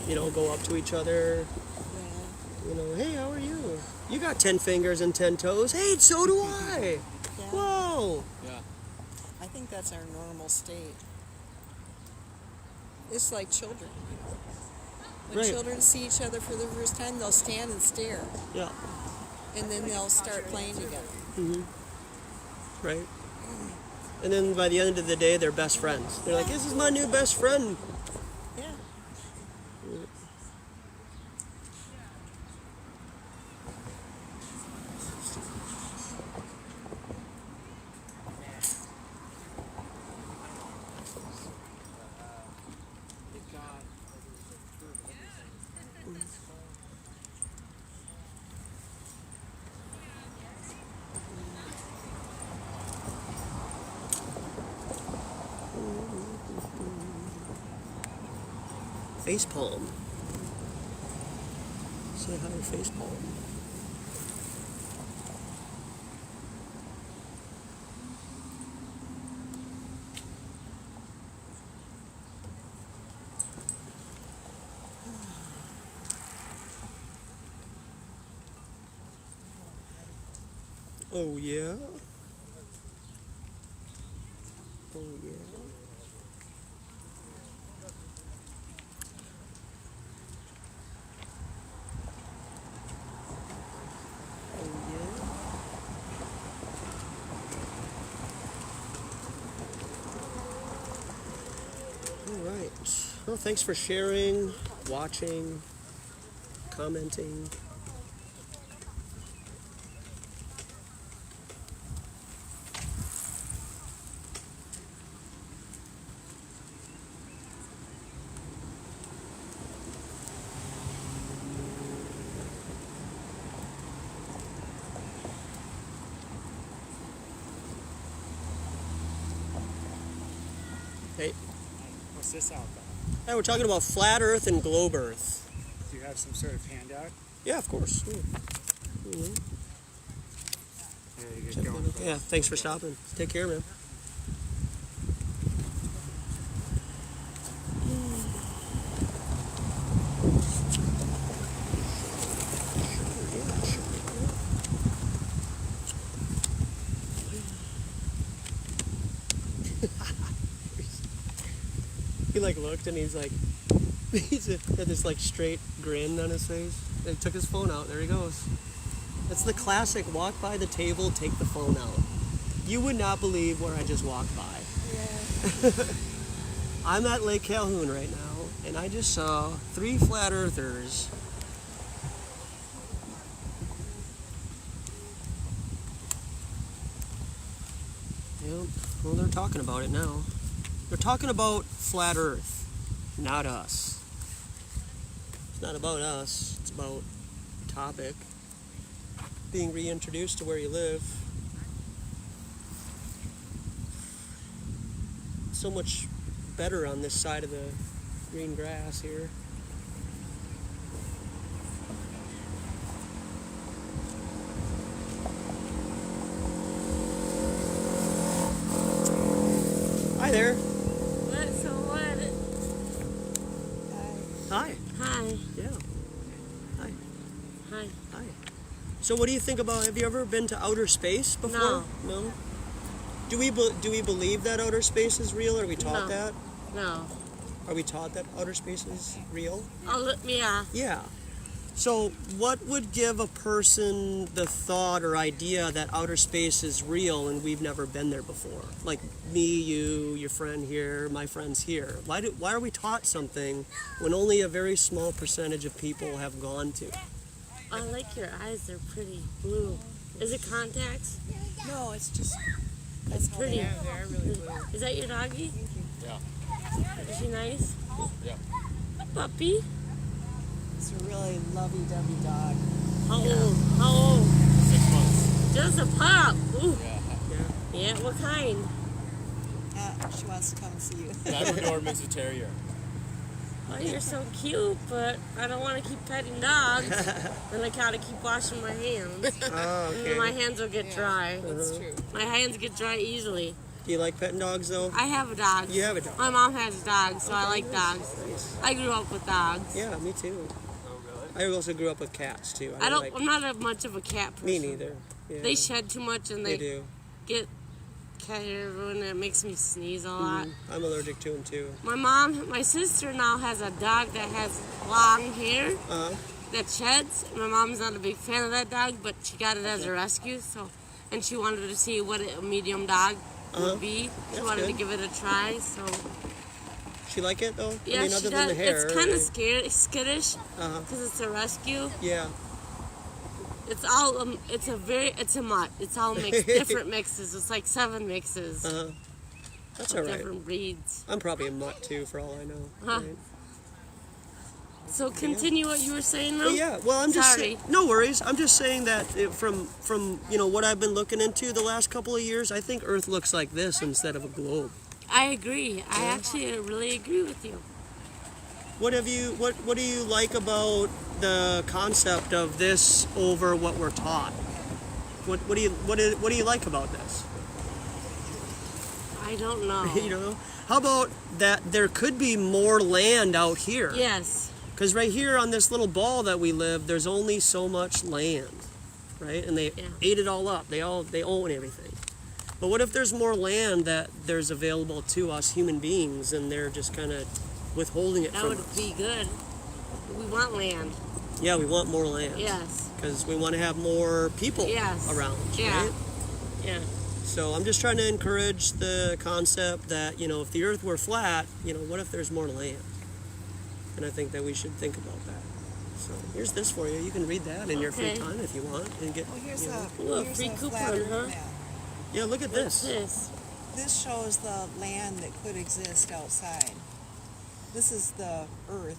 You know, go up to each other. Yeah. You know, hey, how are you? You got 10 fingers and 10 toes. Hey, so do I. Yeah. Whoa. Yeah. I think that's our normal state. It's like children. When Right. children see each other for the first time, they'll stand and stare, Yeah. and then they'll start playing together. Mm-hmm. Right. And then by the end of the day, they're best friends. They're like, this is my new best friend. Yeah. Face palm. Say hi to face palm. Oh yeah. Oh yeah. Well, thanks for sharing, watching, commenting. Hey. What's this out though? Hey, we're talking about flat Earth and globe Earth. Do you have some sort of handout? Yeah, of course. Yeah. Yeah, you get going. Yeah, thanks for stopping. Take care, man. He like looked and he's like, had this like straight grin on his face. And he took his phone out. There he goes. That's the classic walk by the table, take the phone out. You would not believe where I just walked by. Yeah. I'm at Lake Calhoun right now, and I just saw 3 flat earthers. Yep. Well, they're talking about it now. They're talking about flat Earth, not us. It's not about us. It's about the topic. Being reintroduced to where you live. So much better on this side of the green grass here. Hi there. What? So what? Hi. Hi. Yeah. Hi. Hi. Hi. So what do you think about, have you ever been to outer space before? No. No? Do we believe that outer space is real? Are we taught No. that? No. Are we taught that outer space is real? Yeah. Yeah. So what would give a person the thought or idea that outer space is real and we've never been there before? Like me, you, your friend here, my friends here. Why are we taught something when only a very small percentage of people have gone to? I like your eyes. They're pretty blue. Is it contacts? No, it's just. It's pretty. Yeah, they're really blue. Is that your doggie? Yeah. Is she nice? Yeah. A puppy. It's a really lovey-dovey dog. How old? How old? 6 months. Just a pup. Ooh. Yeah. Yeah. What kind? She wants to come and see you. Labrador mixed with terrier. Oh, you're so cute, but I don't want to keep petting dogs. Then I gotta keep washing my hands. Oh, And then my hands will get dry. That's true. My hands get dry easily. Do you like petting dogs though? I have a dog. You have a dog? My mom has a dog, so I like dogs. I grew up with dogs. Yeah, me too. I also grew up with cats too. I'm not much of a cat person. Me neither. Yeah. They shed too much and They they do. get cat hair and it makes me sneeze a lot. I'm allergic to them too. My sister now has a dog that has long hair that sheds. My mom's not a big fan of that dog, but she got it as a rescue, and she wanted to see what a medium dog would be. She wanted to give it a try, so. She like it though? Yeah, I mean, she other does. than the hair. It's kind of right? skittish because it's a rescue. Yeah. It's all it's a mutt. It's all mixed, different mixes. It's like 7 mixes. That's of all right. different breeds. I'm probably a mutt too, for all I know. Huh. Right? So continue what you were saying, though. But yeah, well, I'm just Sorry. no worries. I'm just saying that from what I've been looking into the last couple of years, I think Earth looks like this instead of a globe. I agree. I actually really agree with you. What do you like about the concept of this over what we're taught? What do you like about this? I don't know. You know, how about that there could be more land out here? Yes. Because right here on this little ball that we live, there's only so much land, right? And they ate it all up. They own everything. But what if there's more land that there's available to us human beings, and they're just kind of withholding it That from would us? be good. We want land. Yeah, we want more land. Yes. Because we want to have more people around, Yeah. right? Yeah. So I'm just trying to encourage the concept that, if the Earth were flat, what if there's more land? And I think that we should think about that. So here's this for you. You can read that in your free time if you want, and get. Well, here's Ooh, free a coupon, flat Earth huh? map. Yeah, look at this. This shows the land that could exist outside. This is the Earth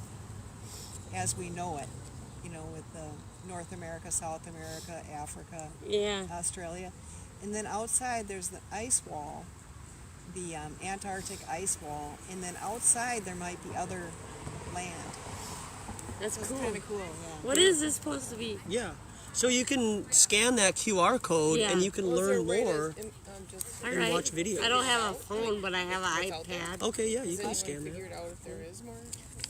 as we know it, with the North America, South America, Africa, Australia. And then outside there's the ice wall, the Antarctic ice wall, and then outside there might be other land. That's So cool. It's kind of cool, yeah. What is this supposed to be? Yeah. So you can scan that QR code and you can learn more and watch videos. I don't have a phone, but I have an iPad. Okay, yeah, you can scan that. Out if there is more.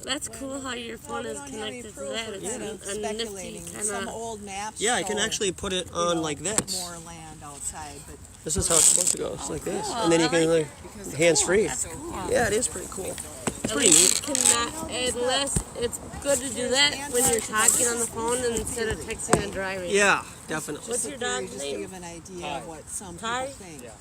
That's cool how your phone is connected to that. It's Kind of a nifty speculating. kind Some of. old maps Yeah, I can show, actually put it on like this. More land outside, but This is how it's supposed to go. It's like this. cool. And then you I can like like hands-free. That's cool. Yeah, it is pretty cool. It's pretty neat. Unless it's good to do that when you're talking on the phone instead of texting and driving. Yeah, definitely. What's your dog's just to name? give an idea of what some Ty? people think.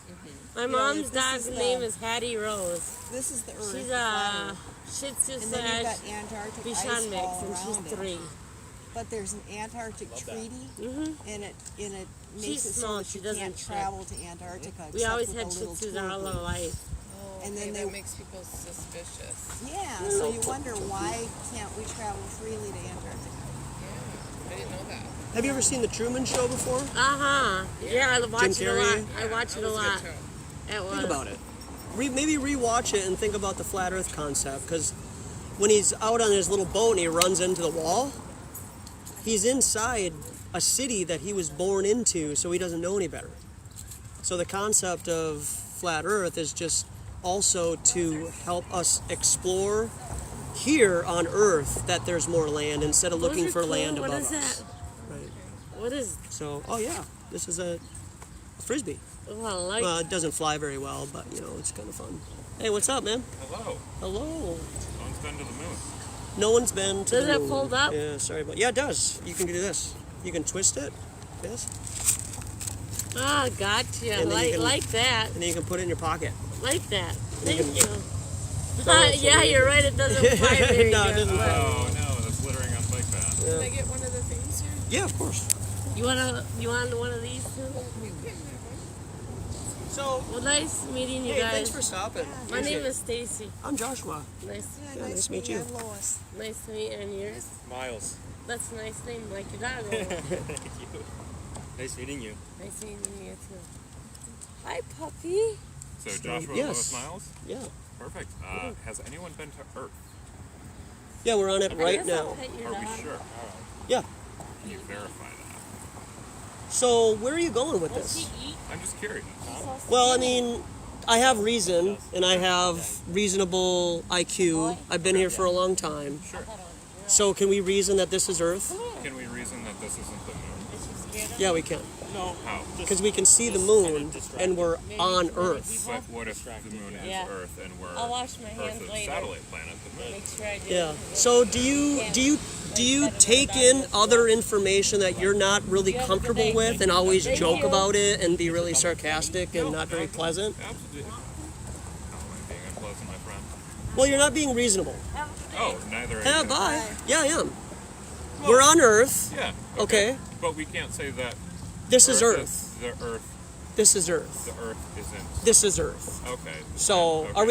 My mom's dog's name is Hattie Rose. This is the Earth. She's the flat a Earth. Shih Tzu And then you've got slash Antarctic Bichon ice mix, wall and she's around it. 3. But there's an Antarctic treaty, and it makes She's it small, so that she you doesn't can't shed. travel to Antarctica. We except always with had a Shih little Tzus tour our group. whole life. And then that makes people suspicious. Yeah, so you wonder why can't we travel freely to Antarctica? Yeah, I didn't know that. Have you ever seen The Truman Show before? Yeah, I watch Jim it a lot. Carrey? I watch it a lot. It was. Think about it. Maybe rewatch it and think about the flat Earth concept, because when he's out on his little boat and he runs into the wall, he's inside a city that he was born into, so he doesn't know any better. So the concept of flat Earth is just also to help us explore here on Earth that there's more land instead of looking for land above us. What is that? Right. What is? So, oh yeah, this is a Frisbee. Oh, I like Well, it doesn't fly very well, but you know, it's kind of fun. Hey, what's up, man? Hello. Hello. No one's been to the moon. No one's been to Does the it moon. fold up? Yeah, sorry, but yeah, it does. You can do this. You can twist it. Yes. Ah, gotcha. And then you can- Like that. And then you can put it in your pocket. Like that. Thank can- you. So- Yeah, you're right. It doesn't fly very No, it good. doesn't. Oh no, that's littering on bike path. Can I get one of the things here? Yeah, of course. You want one of these too? So, Well, nice meeting you hey, guys. thanks for stopping. My name is Stacy. I'm Joshua. Nice, Yeah, nice to meet you. I'm Lois. nice to meet you. And yours? Miles. That's a nice name, like your dog. Thank you. Nice meeting you. Nice meeting you too. Hi, puppy. So Joshua yes. Lois Miles? Yeah. Perfect. Has anyone been to Earth? Yeah, we're on it I right guess now. I'll pet your Are we dog. sure? Yeah. Can you verify that? So, where are you going with Does this? he eat? I'm just curious. Well, I mean, I have reason, and I have reasonable IQ. I've been here for a long time. Sure. So, can we reason that this is Earth? Can we reason that this isn't the moon? Yeah, we can. No. How? Because we can see the moon, and we're on Earth. But what if the moon is Yeah. Earth and we're I'll wash my hands Earth is later. satellite planet, the moon? Make sure I do. Yeah. So, do you take in other information that you're not really comfortable with, and always joke about it, and be really sarcastic and not very pleasant? Absolutely. How am I being unpleasant, my friend? Well, you're not being reasonable. Oh, neither are Yeah, you. bye. Yeah, I am. We're on Earth. Yeah. Okay. But we can't say that This is Earth. the Earth. This is Earth. The Earth isn't. This is Earth. Okay. So, Okay. are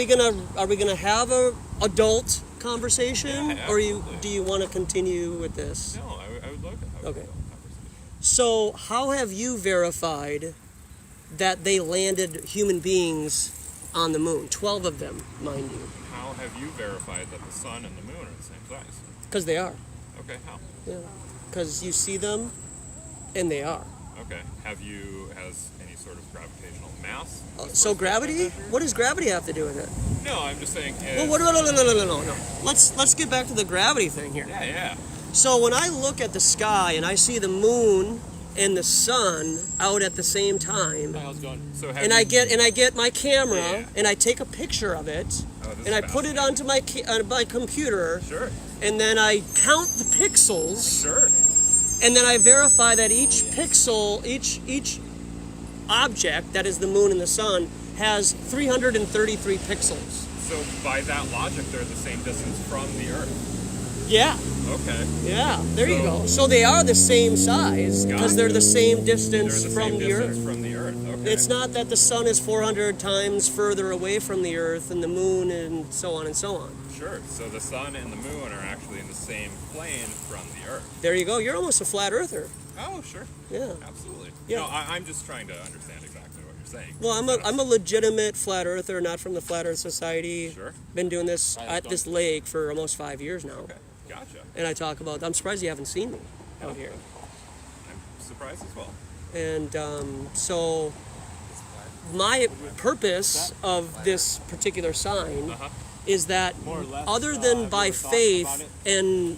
we gonna have a adult conversation, Yeah, or absolutely. do you want to continue with this? No, I would love to have Okay. a conversation. So, how have you verified that they landed human beings on the moon? 12 of them, mind you, How have you verified that the sun and the moon are the same size? because they are. Okay, how? Yeah, because you see them, and they are. Okay. Has any sort of gravitational mass? So gravity? What does gravity have to do with it? No, I'm just saying. Well, no. Let's get back to the gravity thing here. Yeah. So when I look at the sky and I see the moon and the sun out at the same time, How's it going? So have and I get my camera Yeah. and I take a picture of it, Oh, this and I is put it onto my computer, Sure. and then I count the pixels, Sure. and then I verify that each pixel, each object that is the moon and the sun has 333 pixels. So by that logic, they're the same distance from the Earth. Yeah. Okay. Yeah, there you go. So they are the same size because they're the same distance They're the from same the distance Earth. from the Earth. Okay. It's not that the sun is 400 times further away from the Earth and the moon and so on and so on. Sure. So the sun and the moon are actually in the same plane from the Earth. There you go. You're almost a flat earther. Oh, sure. Yeah. Absolutely. Yeah. No, I'm just trying to understand exactly what you're saying. Well, I'm a legitimate flat earther, not from the Flat Earth Society. Sure. Been doing this at this lake for almost 5 years now. Okay. Gotcha. And I talk about, I'm surprised you haven't seen me out here. I'm surprised as well. And so my purpose of this particular sign is that More or less, other have than you by ever thought faith about it? and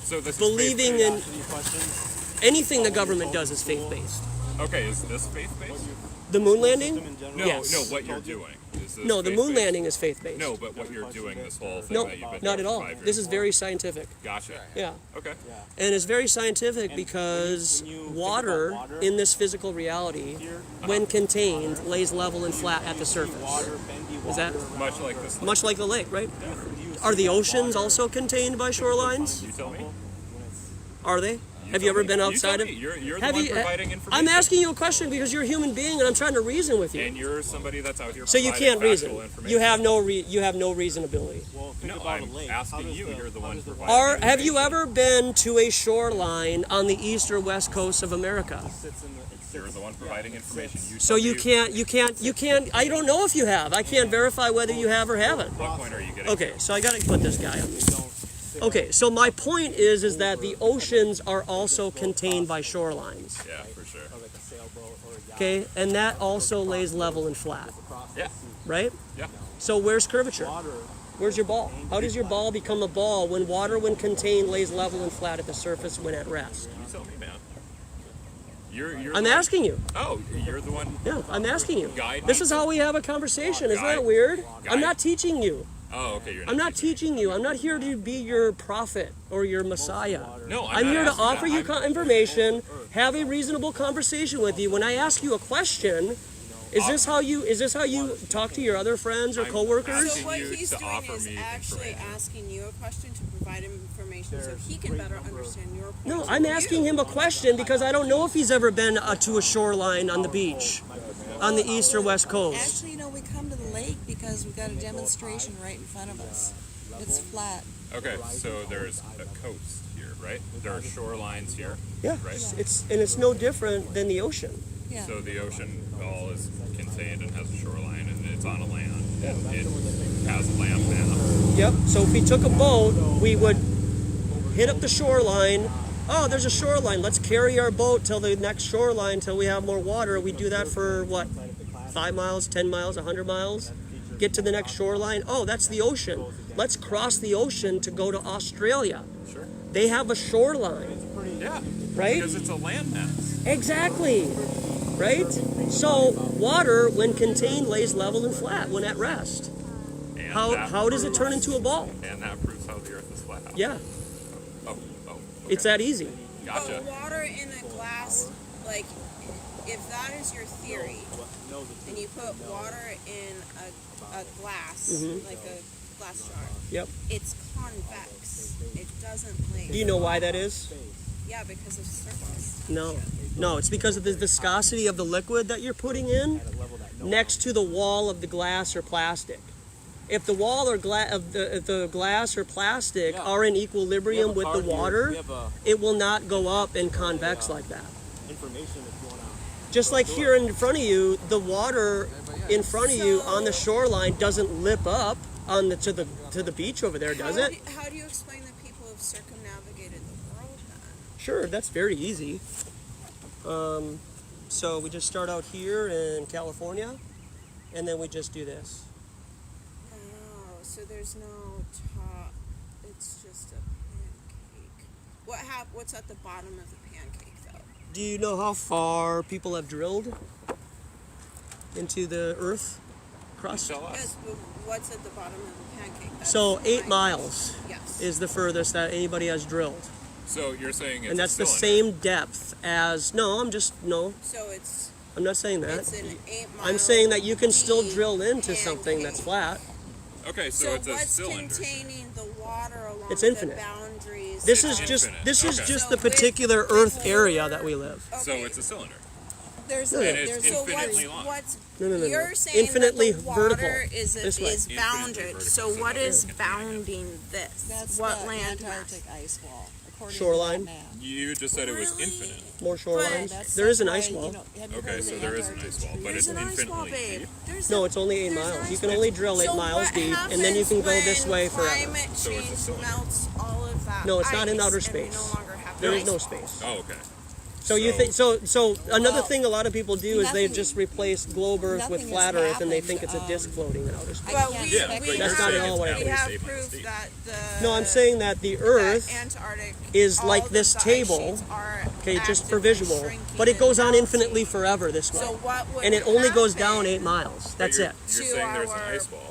So this believing is in Any questions? anything the government does is faith-based. Okay, is this faith-based? The moon landing? System in general? No, Yes. no, what you're doing. Is this No, the moon faith-based? landing is faith-based. No, but what you're doing, this whole thing No, that you've been not doing at for all. 5 years. This is very scientific. Gotcha. Yeah. Okay. And it's very scientific And because when you think water about water, in this physical reality, here, when contained, lays level and flat at the surface. water, bendy water Is that around. Much like this. much like the lake, right? Do you Are see the that oceans water also contained by shorelines? You tell me. when it's- Are they? Have tell you ever me. been You outside tell of? me. You're the Have one you? providing information. I'm asking you a question because you're a human being and I'm trying to reason with you. And you're somebody that's out here. So you providing can't reason. factual information. You have no reasonability. Well, think No, about I'm a lake. How asking does you. You're the how one does the providing water Have you information. ever been to a shoreline on the east or west coast of America? sits in the, it You're sits- the one providing yeah, it information. sits- You So tell you me can't. I don't know if you have. I can't verify whether you have or haven't. What point are you getting? Okay, so I got to put this guy on. don't sit Okay, so my point is that the oceans are also contained by shorelines. Yeah, for sure. like a sailboat or a yacht. Okay, and that also lays level and flat, Yeah. right? Yeah. So where's curvature? Water, Where's your ball? How does your ball become a ball when water, when contained, lays level and flat at the surface when at rest? You tell me, man. I'm asking you. Oh, you're the one. Yeah, I'm asking you. Guide This me. is how we have a conversation. Isn't Guide- that weird? I'm guide- not teaching you. Oh, okay. You're not. I'm not teaching you. I'm not here to be your prophet or your messiah. No, I'm not here to asking offer that. you information, have a reasonable conversation with you. When I ask you a question, is this how you talk to your other friends or I'm coworkers? asking So what you he's to doing offer is me actually information. asking you a question to provide him information so he can better understand your point. No, I'm asking him a question because I don't know if he's ever been to a shoreline on the beach, on the east or west coast. Actually, we come to the lake because we've got a demonstration right in front of us. It's flat. Okay, so there's a coast here, right? There are shorelines here. Yeah, Right. it's no different than the ocean. Yeah. So the ocean all is contained and has a shoreline, and it's on a land, and it has a land mass. Yep. So if we took a boat, we would hit up the shoreline. Oh, there's a shoreline. Let's carry our boat till the next shoreline till we have more water. We do that for what? 5 miles, 10 miles, 100 miles. Get to the next shoreline. Oh, that's the ocean. Let's cross the ocean to go to Australia. Sure. They have a shoreline, Yeah. right? Because it's a land mass. Exactly. Right? So water, when contained, lays level and flat when at rest. And How does it turn into a ball? And that proves how the Earth is flat. Yeah, Oh. it's that easy. Gotcha. But water in a glass, like, if that is your theory, and you put water in a glass, like a glass jar, Yep. it's convex. It doesn't lay. Do you know why that is? Yeah, because of surface. No, it's because of the viscosity of the liquid that you're putting in next to the wall of the glass or plastic. If the wall or the glass or plastic are in equilibrium with the water, it will not go up and convex like that. Just like here in front of you, the water in front of you on the shoreline doesn't lip up to the beach over there, does it? How do you explain that people have circumnavigated the world then? Sure, that's very easy. So we just start out here in California, and then we just do this. Oh, so there's no top. It's just a pancake. What's at the bottom of the pancake, though? Do you know how far people have drilled into the earth crust? Yes, but what's at the bottom of the pancake? That's So 8 fine. miles Yes. is the furthest that anybody has drilled. So you're saying it's And that's a the cylinder. same depth as, no, So it's I'm not saying that. it's an 8 mile. I'm saying that you can still deep drill into pancake. something that's flat. Okay, so, So it's a what's cylinder. containing the water along It's the infinite. boundaries? This of- is just infinite. this is Okay. just So the particular with earth area that we live. So Okay. it's a cylinder. There's No, a, and it's there's so infinitely long. what's No, no, no, no. you're saying Infinitely that the water vertical. is This way. is Infinitely bounded. vertical. So So what that is is bounding this? That's what the land mass? Antarctic ice wall. according Shoreline? to that map. You just said it was Really? infinite. More shorelines. That's There is an why, ice wall. you know, have you heard Okay, of so the there is an Antarctic ice wall, but There's it's an ice wall, infinitely babe. deep. There's No, a- it's only 8 there's an miles. ice You can wall. only drill 8 So miles what deep, and then you can go happens this way when forever. Climate So it's a change cylinder. melts all of that No, it's not in ice, outer and we space. no longer have There the is ice no wall. space. Oh, okay. So you think so another Well, thing a lot of people do is they've nothing- just replaced globe Earth with nothing flat has Earth, and they happened, think it's a disc floating in outer space. I Well, can't we, Yeah, speculate. but That's you're not saying at all what I it's we at have least 8 miles proof deep. that the No, I'm saying that the Earth Antarctic is all like of this the ice table, sheets are okay, just for actively visual, shrinking but it goes and on melting. infinitely forever this way. So what would And it only goes down happen 8 miles. But That's you're, it. You're to saying there's an our- ice wall.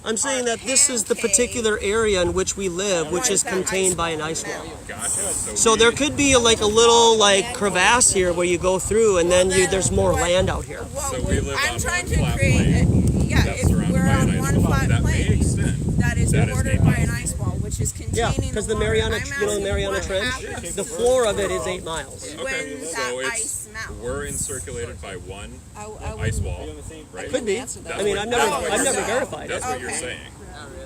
I'm saying our that this is the pancake- particular area in which we live, which Why is is that contained ice by an wall ice wall. melt? Gotcha. So there could be a little crevasse here where you go through, and then there's more what- land out here. Well, So we live I'm on trying one to flat create. plane Yeah, that's if surrounded we're by on an ice one wall. flat That may plane extend. that is That is bordered 8 by an miles. ice wall, which is containing Yeah, because the water. Mariana, I'm you know, asking Mariana what Trench, happens the floor of it is 8 miles. when Okay, that so ice melts. we're encirculated by one I ice wouldn't- wall, right? Could be. answer that. I mean, I've never so- verified it. That's what you're Okay. saying,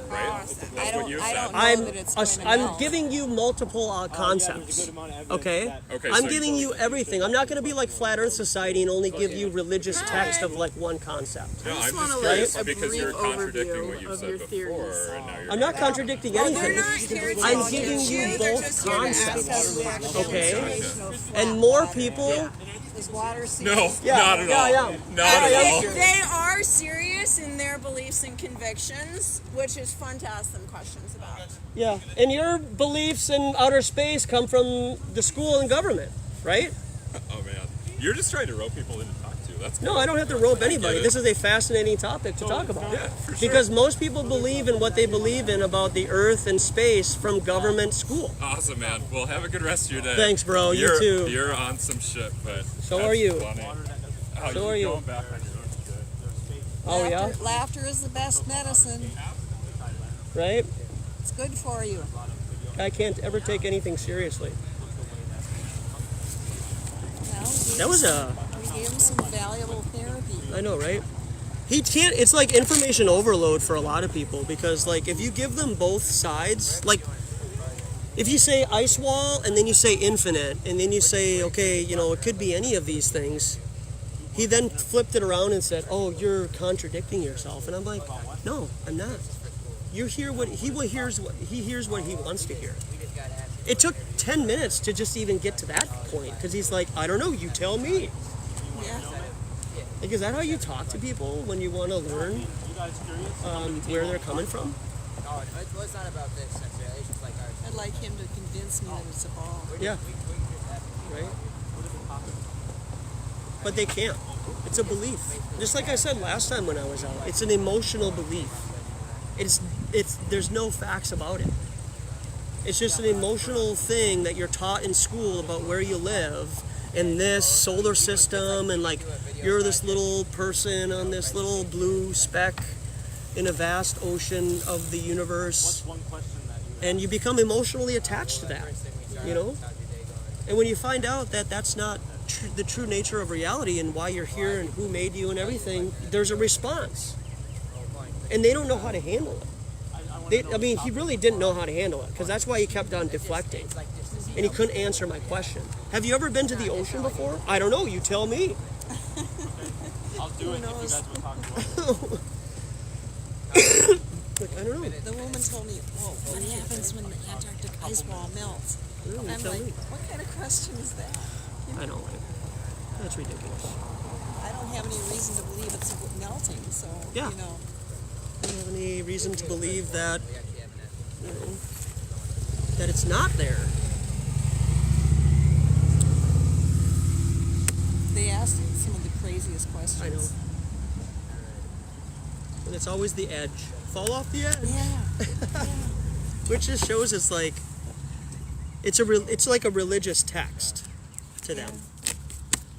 right? Awesome. That's what you I said. don't know I'm that it's going to I'm melt. giving you multiple concepts. Okay? Okay, I'm so- giving you everything. I'm not going to be like Flat Earth Society and only give you religious text of like one concept. No, just I'm wanna, just like, curious a because brief you're contradicting overview what you've of said your before, theories. and now you're. I'm not contradicting Well, they're anything. not here to I'm talk to giving you you. They're both just here to ask concepts. us questions. Okay? And more people. Is water No, serious? Yeah, not at yeah, all. yeah. Not at all. They are serious in their beliefs and convictions, which is fun to ask them questions about. Yeah. And your beliefs in outer space come from the school and government, right? Oh man. You're just trying to rope people in to talk to. That's No, I don't have to rope anybody. This is a fascinating topic to talk about. Yeah, for sure. Because most people believe in what they believe in about the Earth and space from government school. Awesome, man. Well, have a good rest of your day. Thanks, bro. You too. You're on some shit, but So that's are you. Funny. Oh, So are you. Going back on your own shit. Oh, yeah? Laughter is the best medicine. Right? It's good for you. I can't ever take anything seriously. That was We gave him some valuable therapy. I know, right? He can't, it's like information overload for a lot of people because, like, if you give them both sides, like, if you say ice wall and then you say infinite and then you say, okay, you know, it could be any of these things, he then flipped it around and said, oh, you're contradicting yourself. And I'm like, no, I'm not. You hear what he hears what he wants to hear. It took 10 minutes to just even get to that point because he's like, I don't know, you tell me. Yeah. Like, is that how you talk to people when you want to learn where they're coming from? No, it's not about this necessarily. It's just like I'd like him to convince me that it's a ball. Yeah. Right? But they can't. It's a belief. Just like I said last time when I was out, it's an emotional belief. There's no facts about it. It's just an emotional thing that you're taught in school about where you live in this solar system and like you're this little person on this little blue speck in a vast ocean of the universe. And you become emotionally attached to that, you know? And when you find out that that's not the true nature of reality and why you're here and who made you and everything, there's a response. And they don't know how to handle it. He really didn't know how to handle it because that's why he kept on deflecting. And he couldn't answer my question. Have you ever been to the ocean before? I don't know. You tell me. I'll do it if you guys will talk about Like, I don't know. The woman told me, well, what happens when the Antarctic ice wall melts? Really? And I'm Tell like, me. what kind of question is that? I don't like it. That's ridiculous. I don't have any reason to believe it's melting, so, Yeah. you know. I don't have any reason to believe that, you know, that it's not there. They asked some of the craziest questions. I know. And it's always the edge. Fall off the edge. Yeah. Which just shows it's like it's like a religious text to them,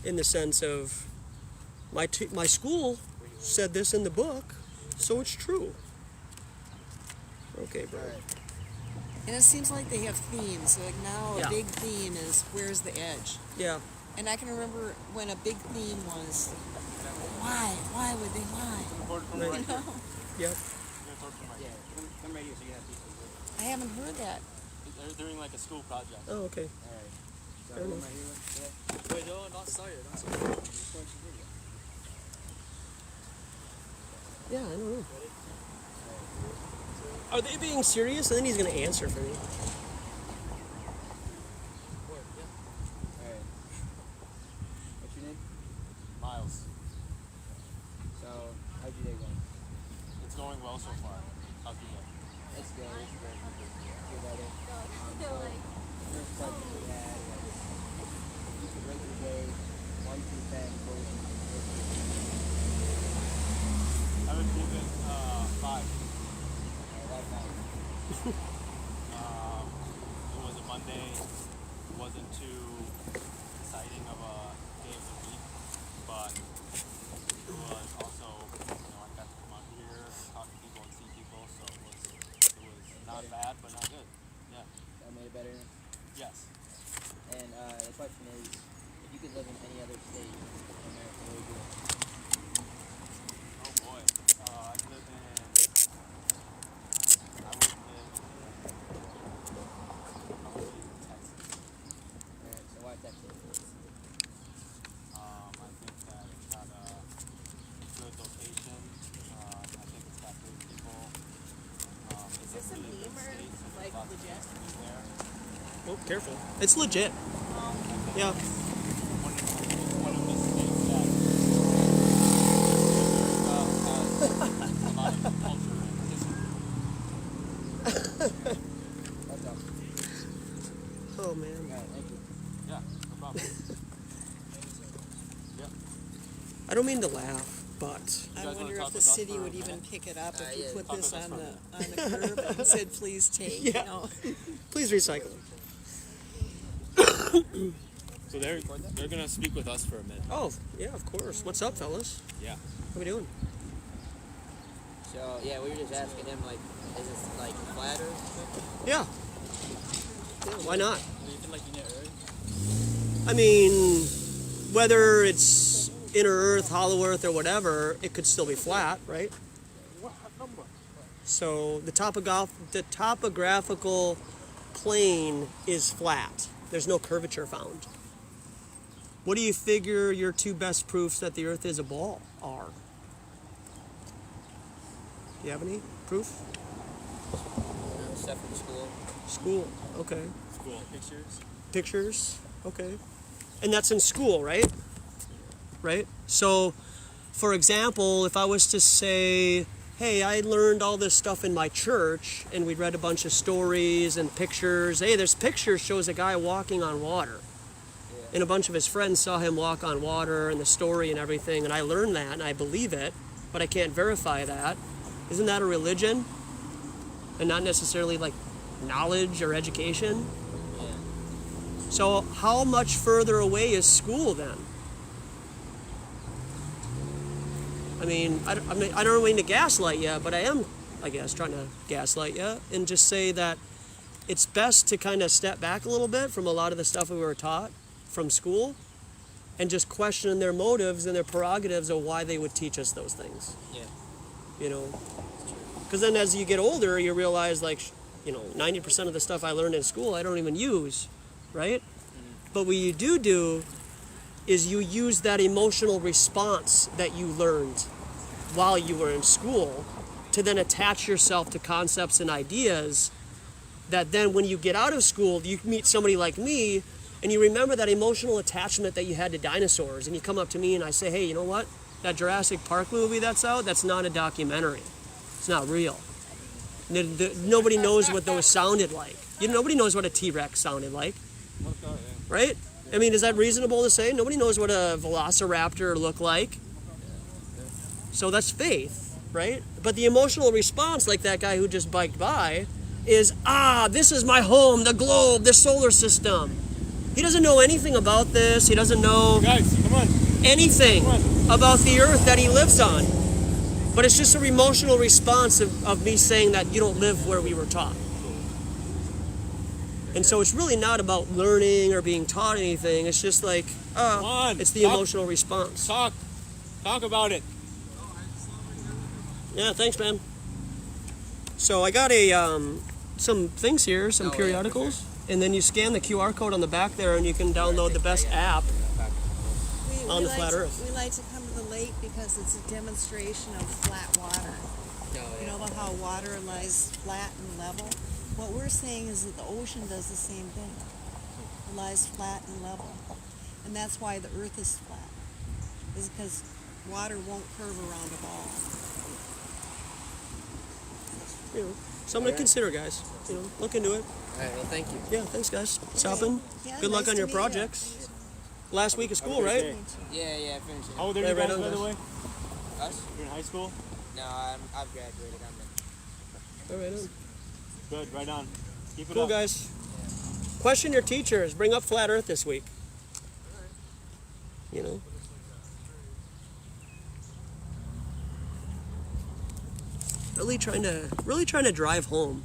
in the sense of my school said this in the book, so it's true. Okay, bro. And it seems like they have themes. So like now Yeah. a big theme is where's the edge? Yeah. And I can remember when a big theme was why? Why would they lie? Right. You know? Yep. Come right here so you have people. I haven't heard that. They're doing like a school project. Oh, okay. Alright. Fair enough. Wait, no, not started. Not started. Yeah, I don't know. Are they being serious? And then he's going to answer for me. Alright. What's your name? Miles. So, how's your day going? It's going well so far. How's your day? It's good. It's good. Good weather. So, first question we had was, if you could rate your day 1 through 10, what would you give it? I would give it 5. That's nice. It was a Monday. It wasn't too exciting of a day of the week, but it was also, I got to come out here, talk to people, and see people, so it was not bad, but not good. Yeah. That made it better? Yes. And the question is, if you could live in any other state in America, where would you live? Oh boy. I would live in Texas. Alright, so why Texas? I think that it's got a good location. I think it's got good people. It's Is this a really big meme or state, so there's like lots of legit? things to do there. Oh, careful. It's legit. Yeah. One of the states that has a lot of culture and history. That's awesome. Oh, man. Alright, thank you. Yeah, no problem. don't mean to laugh, but I wonder if the city would even pick it up if you put this on the curb and said, please take, Yeah. you know. please recycle. So they're gonna speak with us for a minute. Oh, yeah, of course. What's up, fellas? Yeah. How we doing? So yeah, we were just asking him like, is this like flat Earth? Yeah. Why not? Anything like inner Earth? I mean, whether it's inner Earth, hollow Earth, or whatever, it could still be flat, right? So the topographical plane is flat. There's no curvature found. What do you figure your two best proofs that the Earth is a ball are? Do you have any proof? Stuff from school. School, okay. School pictures. Pictures, okay. And that's in school, right? Right? So, for example, if I was to say, hey, I learned all this stuff in my church, and we'd read a bunch of stories and pictures. Hey, this picture shows a guy walking on water. And a bunch of his friends saw him walk on water and the story and everything, and I learned that, and I believe it, but I can't verify that. Isn't that a religion? And not necessarily like knowledge or education? So how much further away is school then? I mean, I don't mean to gaslight you, but I am, I guess, trying to gaslight you and just say that it's best to kind of step back a little bit from a lot of the stuff we were taught from school and just question their motives and their prerogatives of why they would teach us those things. Yeah. You know? Because then as you get older, you realize, like, 90% of the stuff I learned in school I don't even use, right? But what you do is you use that emotional response that you learned while you were in school to then attach yourself to concepts and ideas that then when you get out of school, you meet somebody like me and you remember that emotional attachment that you had to dinosaurs, and you come up to me and I say, hey, you know what? That Jurassic Park movie that's out, that's not a documentary. It's not real. Nobody knows what those sounded like. Nobody knows what a T-Rex sounded like. Right? I mean, is that reasonable to say? Nobody knows what a velociraptor looked like. So that's faith, right? But the emotional response, like that guy who just biked by, is, this is my home, the globe, the solar system. He doesn't know anything about this. He doesn't know anything about the earth that he lives on. But it's just a emotional response of me saying that you don't live where we were taught. And so it's really not about learning or being taught anything. It's just like, it's the emotional response. Talk about it. Yeah, thanks, man. So I got some things here, some periodicals, and then you scan the QR code on the back there, and you can download the best app on the flat Earth. We like to come to the lake because it's a demonstration of flat water. You know how water lies flat and level? What we're saying is that the ocean does the same thing. It lies flat and level. And that's why the earth is flat. Is because water won't curve around a ball. Something to consider, guys. Look into it. All right, well, thank you. Yeah, thanks, guys. Stopping. Yeah, Good luck nice on to your meet projects. Last week of school, right? Yeah, I finished it. How old are you Right guys, on, by the guys. way? Us? You're in high school? No, I've graduated. I'm All right on. Good, right on. Keep it Cool, up. guys. Question your teachers. Bring up flat Earth this week. Really trying to drive home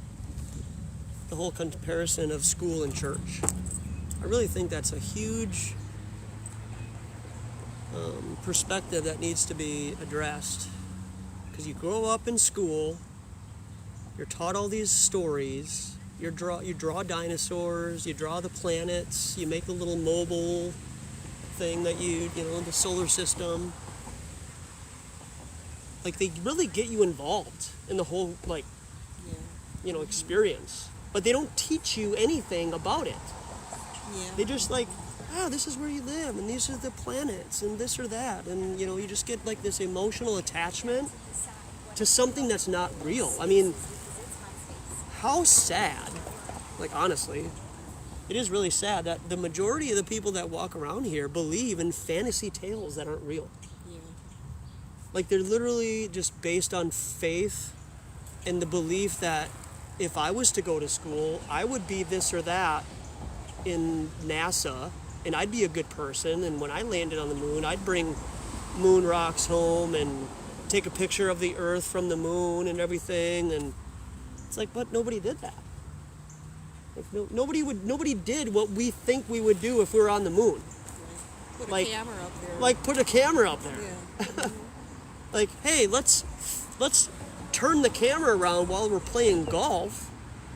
the whole comparison of school and church. I really think that's a huge perspective that needs to be addressed. Because you grow up in school, you're taught all these stories, you draw dinosaurs, you draw the planets, you make a little mobile thing that the solar system. Like, they really get you involved in the whole, experience. But they don't teach you anything about it. Yeah. They just this is where you live, and these are the planets, and this or that. And, you just get, this emotional attachment to something that's not real. I mean, how sad, honestly, it is really sad that the majority of the people that walk around here believe in fantasy tales that aren't real. Yeah. Like they're literally just based on faith and the belief that if I was to go to school, I would be this or that in NASA, and I'd be a good person, and when I landed on the moon, I'd bring moon rocks home and take a picture of the Earth from the moon and everything, and it's like, but nobody did that. Like, nobody did what we think we would do if we were on the moon. Put Like- a camera up there. Like put a camera up there. Yeah. Like, hey, let's turn the camera around while we're playing golf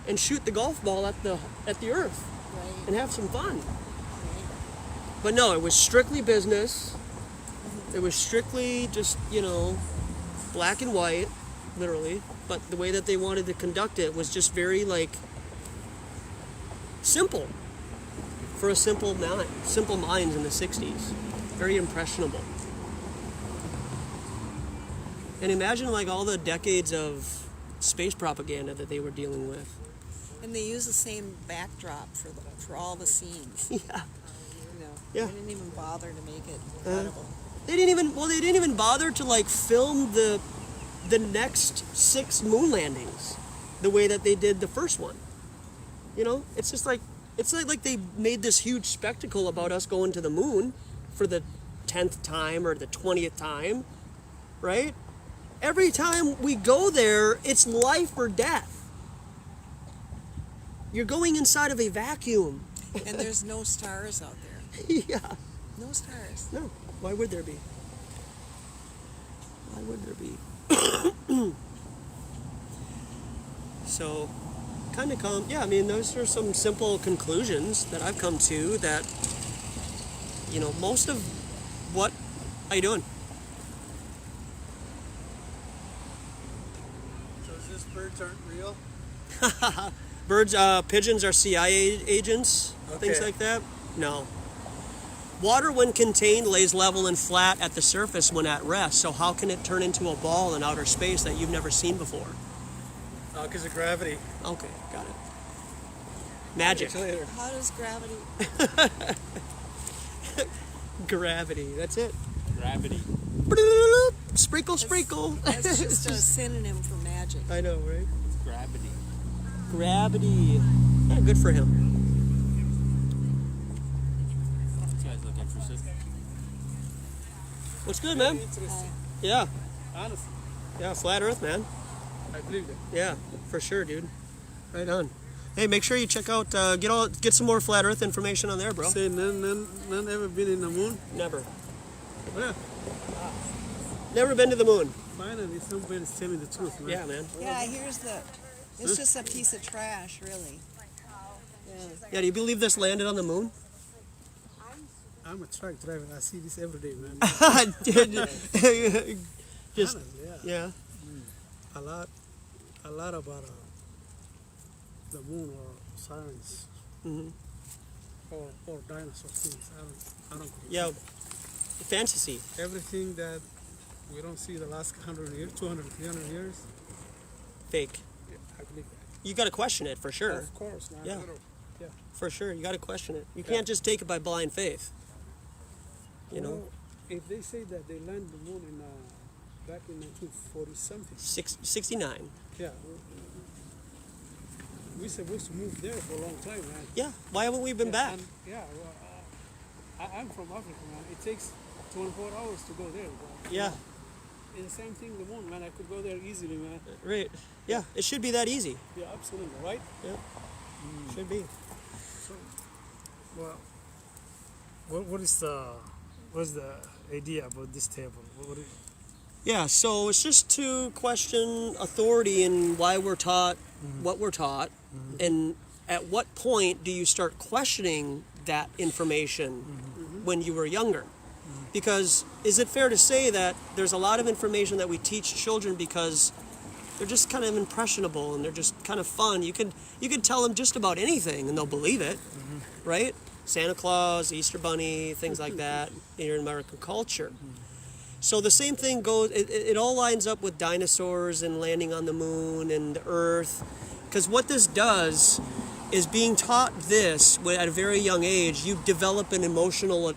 and shoot the golf ball at the Earth Right. and have some fun. But no, it was strictly business. It was strictly just, black and white, literally. But the way that they wanted to conduct it was just very, like, simple. For a simple minds in the 60s. Very impressionable. And imagine, like, all the decades of space propaganda that they were dealing with. And they use the same backdrop for all the scenes. Yeah. They didn't even bother to make it credible. They didn't even bother to like film the next 6 moon landings the way that they did the first one. It's just like they made this huge spectacle about us going to the moon for the 10th time or the 20th time, right? Every time we go there, it's life or death. You're going inside of a vacuum. And there's no stars out there. Yeah. No stars. No. Why would there be? Why would there be? So, kind of those are some simple conclusions that I've come to that, most of what... How you doing? So is this birds aren't real? Pigeons are CIA agents, things like that? No. Water, when contained, lays level and flat at the surface when at rest. So how can it turn into a ball in outer space that you've never seen before? Because of gravity. Okay, got it. Magic. How does gravity... Gravity, that's it. Gravity. Sprinkle, sprinkle. That's just a synonym for magic. I know, right? It's gravity. Gravity. Yeah, good for him. You guys look interested. What's good, man? Interesting. Yeah. Honestly. Yeah, flat Earth, man. I believe it. Yeah, for sure, dude. Right on. Hey, make sure you check out, get some more flat Earth information on there, bro. Say none ever been in the moon? Never. Yeah. Never been to the moon. Finally, somebody's telling the truth, man. Yeah, man. Yeah, it's just a piece of trash, really. Yeah, do you believe this landed on the moon? I'm a truck driver. I see this every day, man. Just, Honestly, yeah. A lot about the moon or science or dinosaur things. I don't. Yeah, fantasy. Everything that we don't see the last 100 years, 200, 300 years. Fake. Yeah, I believe that. You got to question it for sure. Of course, man. Yeah. Yeah. For sure, you got to question it. You can't just take it by blind faith. You know. If they say that they landed the moon in back in 1940 something. 69. Yeah. We're supposed to move there for a long time, man. Yeah. Why haven't we been back? I'm from Africa, man. It takes 24 hours to go there. But, Yeah. It's the same thing, the moon, man. I could go there easily, man. Right. Yeah. It should be that easy. Yeah, absolutely, right? Yeah. Should be. So, well, what is the idea about this table? Yeah, so it's just to question authority and why we're taught what we're taught, and at what point do you start questioning that information when you were younger? Because is it fair to say that there's a lot of information that we teach children because they're just kind of impressionable and they're just kind of fun? You could tell them just about anything and they'll believe it, right? Santa Claus, Easter Bunny, things like that in your American culture. So the same thing goes, it all lines up with dinosaurs and landing on the moon and the Earth. Because what this does is being taught this at a very young age, you develop an emotional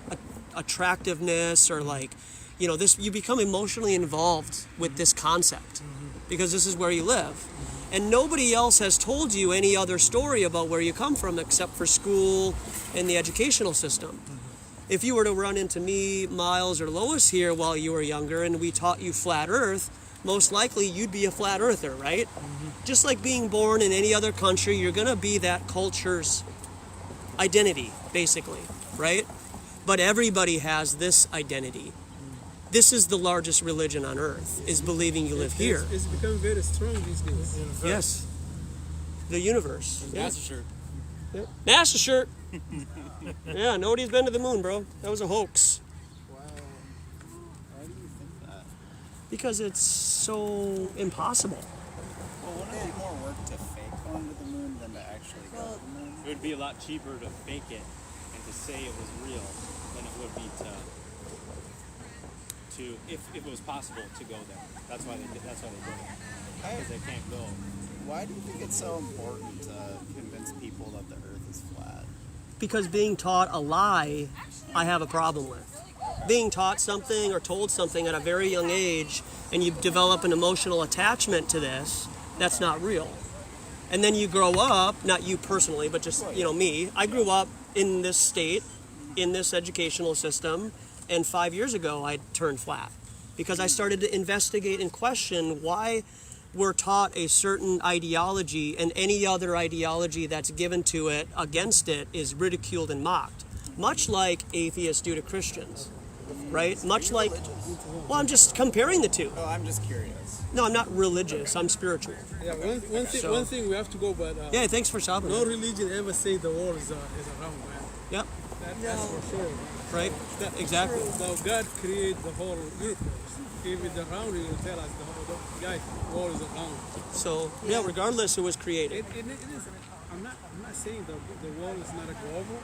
attractiveness or like, you know, this, you become emotionally involved with this concept because this is where you live. And nobody else has told you any other story about where you come from except for school and the educational system. If you were to run into me, Miles, or Lois here while you were younger and we taught you flat earth, most likely you'd be a flat earther, right? Just like being born in any other country, you're gonna be that culture's identity, basically, right? But everybody has this identity. This is the largest religion on earth, is believing you live here. It's becoming very strong these days. Yes. The universe. NASA shirt. Yep. NASA shirt. Yeah, nobody's been to the moon, bro. That was a hoax. Wow. Why do you think that? Because it's so impossible. Well, wouldn't it be more work to fake going to the moon than to actually go to the moon? It would be a lot cheaper to fake it and to say it was real than it would be to if it was possible to go there. That's why they did it. Because they can't go. Why do you think it's so important to convince people that the Earth is flat? Because being taught a lie, I have a problem with. Being taught something or told something at a very young age, and you develop an emotional attachment to this, that's not real. And then you grow up, not you personally, but just, you know, me. I grew up in this state, in this educational system, and 5 years ago I turned flat because I started to investigate and question why we're taught a certain ideology and any other ideology that's given to it against it is ridiculed and mocked. Much like atheists do to Christians, right? Much like, well, I'm just comparing the two. Oh, I'm just curious. No, I'm not religious, I'm spiritual. Yeah, one thing we have to go, but yeah, thanks for stopping. No religion ever say the world is around, man. Yep. That's for sure. Right? Exactly. Now God created the whole universe. If it's around, He will tell us the guys, the world is around. So yeah, regardless, it was created. It is. I'm not saying the world is not a global.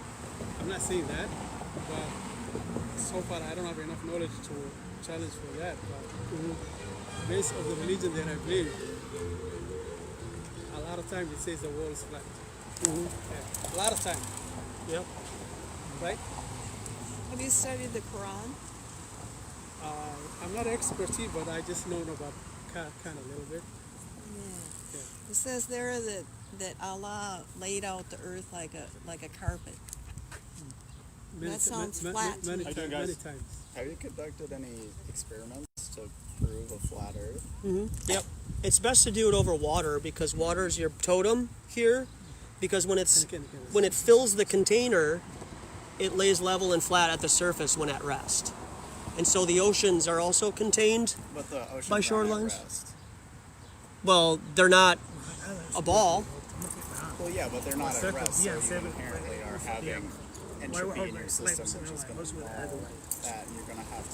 I'm not saying that, but so far I don't have enough knowledge to challenge for that. But based on the religion that I believe, a lot of times it says the world is flat. Yeah, a lot of time. Yep. Right? Have you studied the Quran? I'm not an expert, but I just know about kind of a little bit. Yeah. It says there that Allah laid out the earth like a carpet. That sounds flat to me. Many times. Have you conducted any experiments to prove a flat Earth? Yep. It's best to do it over water because water is your totem here. Because when it fills the container, it lays level and flat at the surface when at rest. And so the oceans are also contained by shorelines. Well, they're not a ball. Well, yeah, but they're not at rest, so you inherently are having entropy in your system, which is going to involve that you're going to have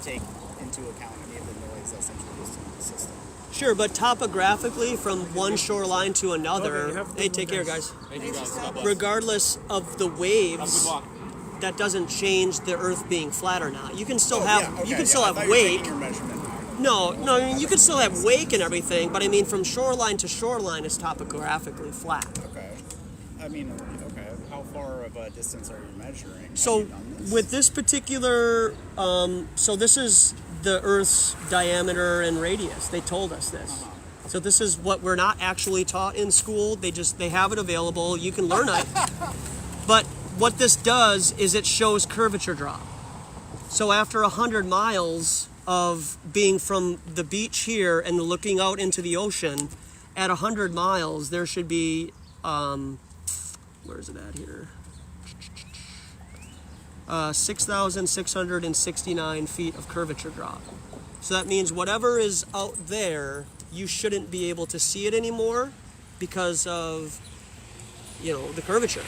to take into account any of the noise that's introduced into the system. Sure, but topographically, from one shoreline to another, hey, take care, guys. Regardless of the waves, that doesn't change the Earth being flat or not. You can still have you can still have wake. No, you can still have wake and everything, but I mean from shoreline to shoreline is topographically flat. Okay. I mean, okay. How far of a distance are you measuring? So with this particular, so this is the Earth's diameter and radius. They told us this. So this is what we're not actually taught in school. They have it available. You can learn it. But what this does is it shows curvature drop. So after 100 miles of being from the beach here and looking out into the ocean, at 100 miles there should be, where is it at here? 6,669 feet of curvature drop. So that means whatever is out there, you shouldn't be able to see it anymore because of, the curvature.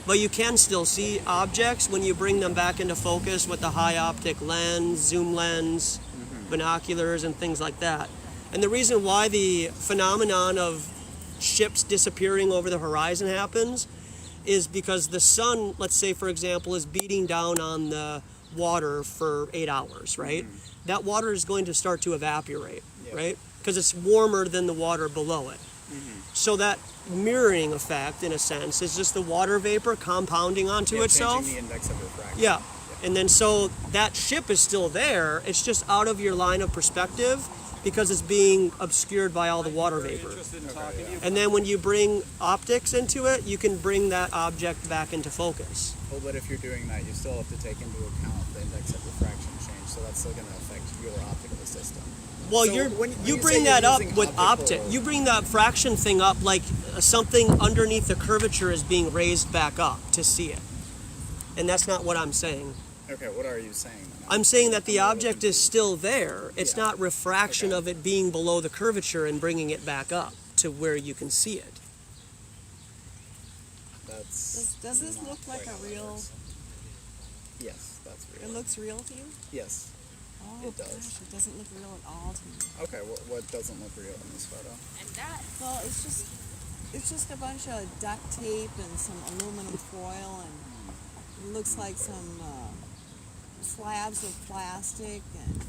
But you can still see objects when you bring them back into focus with the high optic lens, zoom lens, binoculars, and things like that. And the reason why the phenomenon of ships disappearing over the horizon happens is because the sun, let's say for example, is beating down on the water for 8 hours, right? That water is going to start to evaporate, right? Because it's warmer than the water below it. So that mirroring effect, in a sense, is just the water vapor compounding onto itself. Changing the index of refraction. Yeah. And then so that ship is still there. It's just out of your line of perspective because it's being obscured by all the water vapor. And then when you bring optics into it, you can bring that object back into focus. Well, but if you're doing that, you still have to take into account the index of refraction change, so that's still going to affect your optical system. Well, So when you you bring say that you're up using with optic. optical- You bring that fraction thing up like something underneath the curvature is being raised back up to see it. And that's not what I'm saying. Okay, what are you saying then? I'm saying that the object is still there. It's Yeah. not refraction of it being below the curvature and bringing it back up to where you can see it. Does this look like a real? Yes, that's real. It looks real to you? Yes, Oh, it does. Gosh, it doesn't look real at all to me. Okay, what doesn't look real in this photo? And that? Well, it's just a bunch of duct tape and some aluminum foil, and it looks like some slabs of plastic, and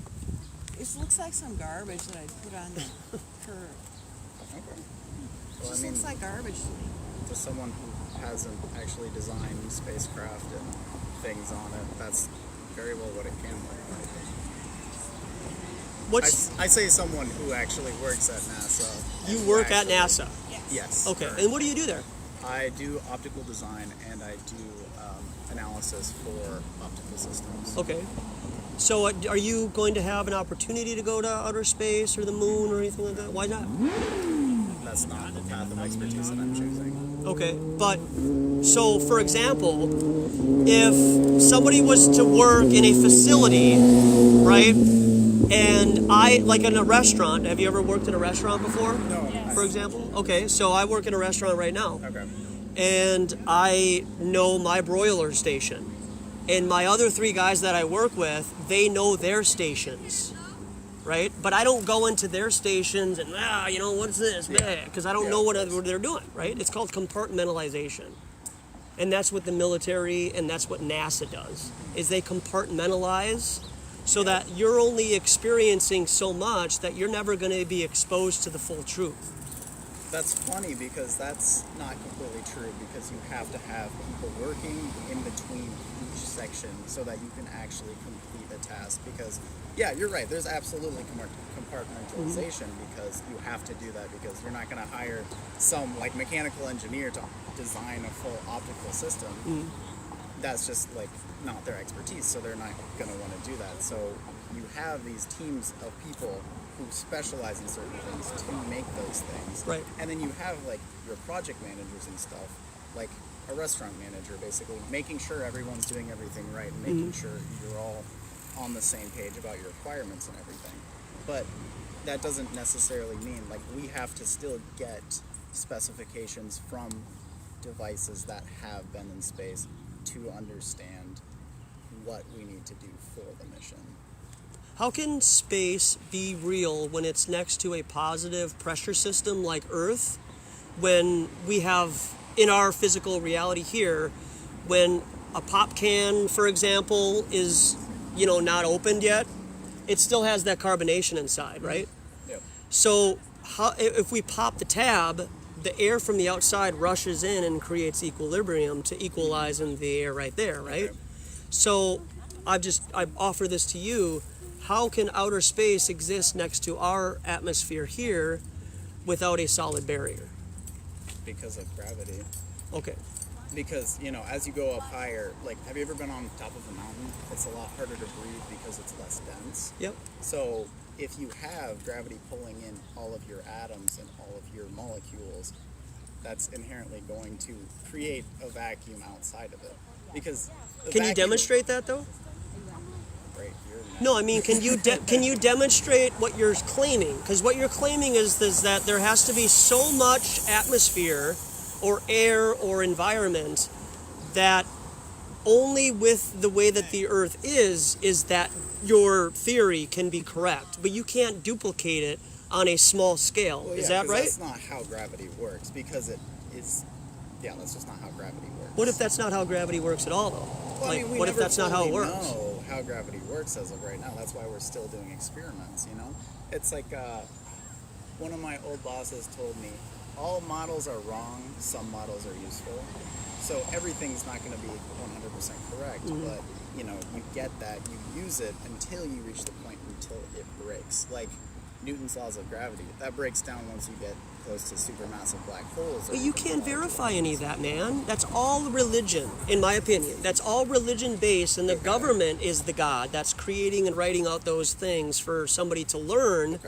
it looks like some garbage that I'd put on the curb. Okay. It Well, just I mean, looks like garbage to me. to someone who hasn't actually designed spacecraft and things on it, that's very well what it can look like. I say someone who actually works at NASA. You and work at actually- NASA? Yes. Okay, correct. and what do you do there? I do optical design and I do analysis for optical systems. Okay. So are you going to have an opportunity to go to outer space or the moon or anything like that? Why not? That's not the path of expertise that I'm choosing. Okay, but so for example, if somebody was to work in a facility, right, and like in a restaurant, have you ever worked in a restaurant before? No. For example? Okay, so I work in a restaurant right now. Okay. And I know my broiler station. And my other 3 guys that I work with, they know their stations, right? But I don't go into their stations and, what's this? Because I don't know what they're doing, right? It's called compartmentalization. And that's what the military and that's what NASA does, is they compartmentalize so that you're only experiencing so much that you're never going to be exposed to the full truth. That's funny because that's not completely true, because you have to have people working in between each section so that you can actually complete a task. Because, yeah, you're right, there's absolutely compartmentalization because you have to do that, because you're not going to hire some like mechanical engineer to design a full optical system. That's just like not their expertise, so they're not going to want to do that. So you have these teams of people who specialize in certain things to make those things. Right. And then you have like your project managers and stuff, like a restaurant manager, basically making sure everyone's doing everything right and making sure you're all on the same page about your requirements and everything. But that doesn't necessarily mean, like, we have to still get specifications from devices that have been in space to understand what we need to do for the mission. How can space be real when it's next to a positive pressure system like Earth, when we have, in our physical reality here, when a pop can, for example, is, not opened yet, it still has that carbonation inside, right? Yep. So if we pop the tab, the air from the outside rushes in and creates equilibrium to equalize in the air right there, right? Okay. So I offer this to you. How can outer space exist next to our atmosphere here without a solid barrier? Because of gravity. Okay. Because, as you go up higher, like, have you ever been on top of a mountain? It's a lot harder to breathe because it's less dense. Yep. So if you have gravity pulling in all of your atoms and all of your molecules, that's inherently going to create a vacuum outside of it. Because Can you demonstrate that though? Right here. No, I mean, can you demonstrate what you're claiming? Because what you're claiming is that there has to be so much atmosphere or air or environment that only with the way that the Earth is that your theory can be correct. But you can't duplicate it on a small scale. Well, is that right? That's not how gravity works, because it is. Yeah, that's just not how gravity works. What if that's not how gravity works at all, though? Well, Like, I mean, we what if never that's not how it fully works? know how gravity works as of right now. That's why we're still doing experiments, It's like one of my old bosses told me all models are wrong. Some models are useful. So everything's not going to be 100% correct, but you know, you get that, you use it until you reach the point until it breaks. Like Newton's laws of gravity, that breaks down once you get close to supermassive black holes. But you can't verify any of that, man. That's all religion, in my opinion. That's all religion based, and the government is the God that's creating and writing out those things for somebody to learn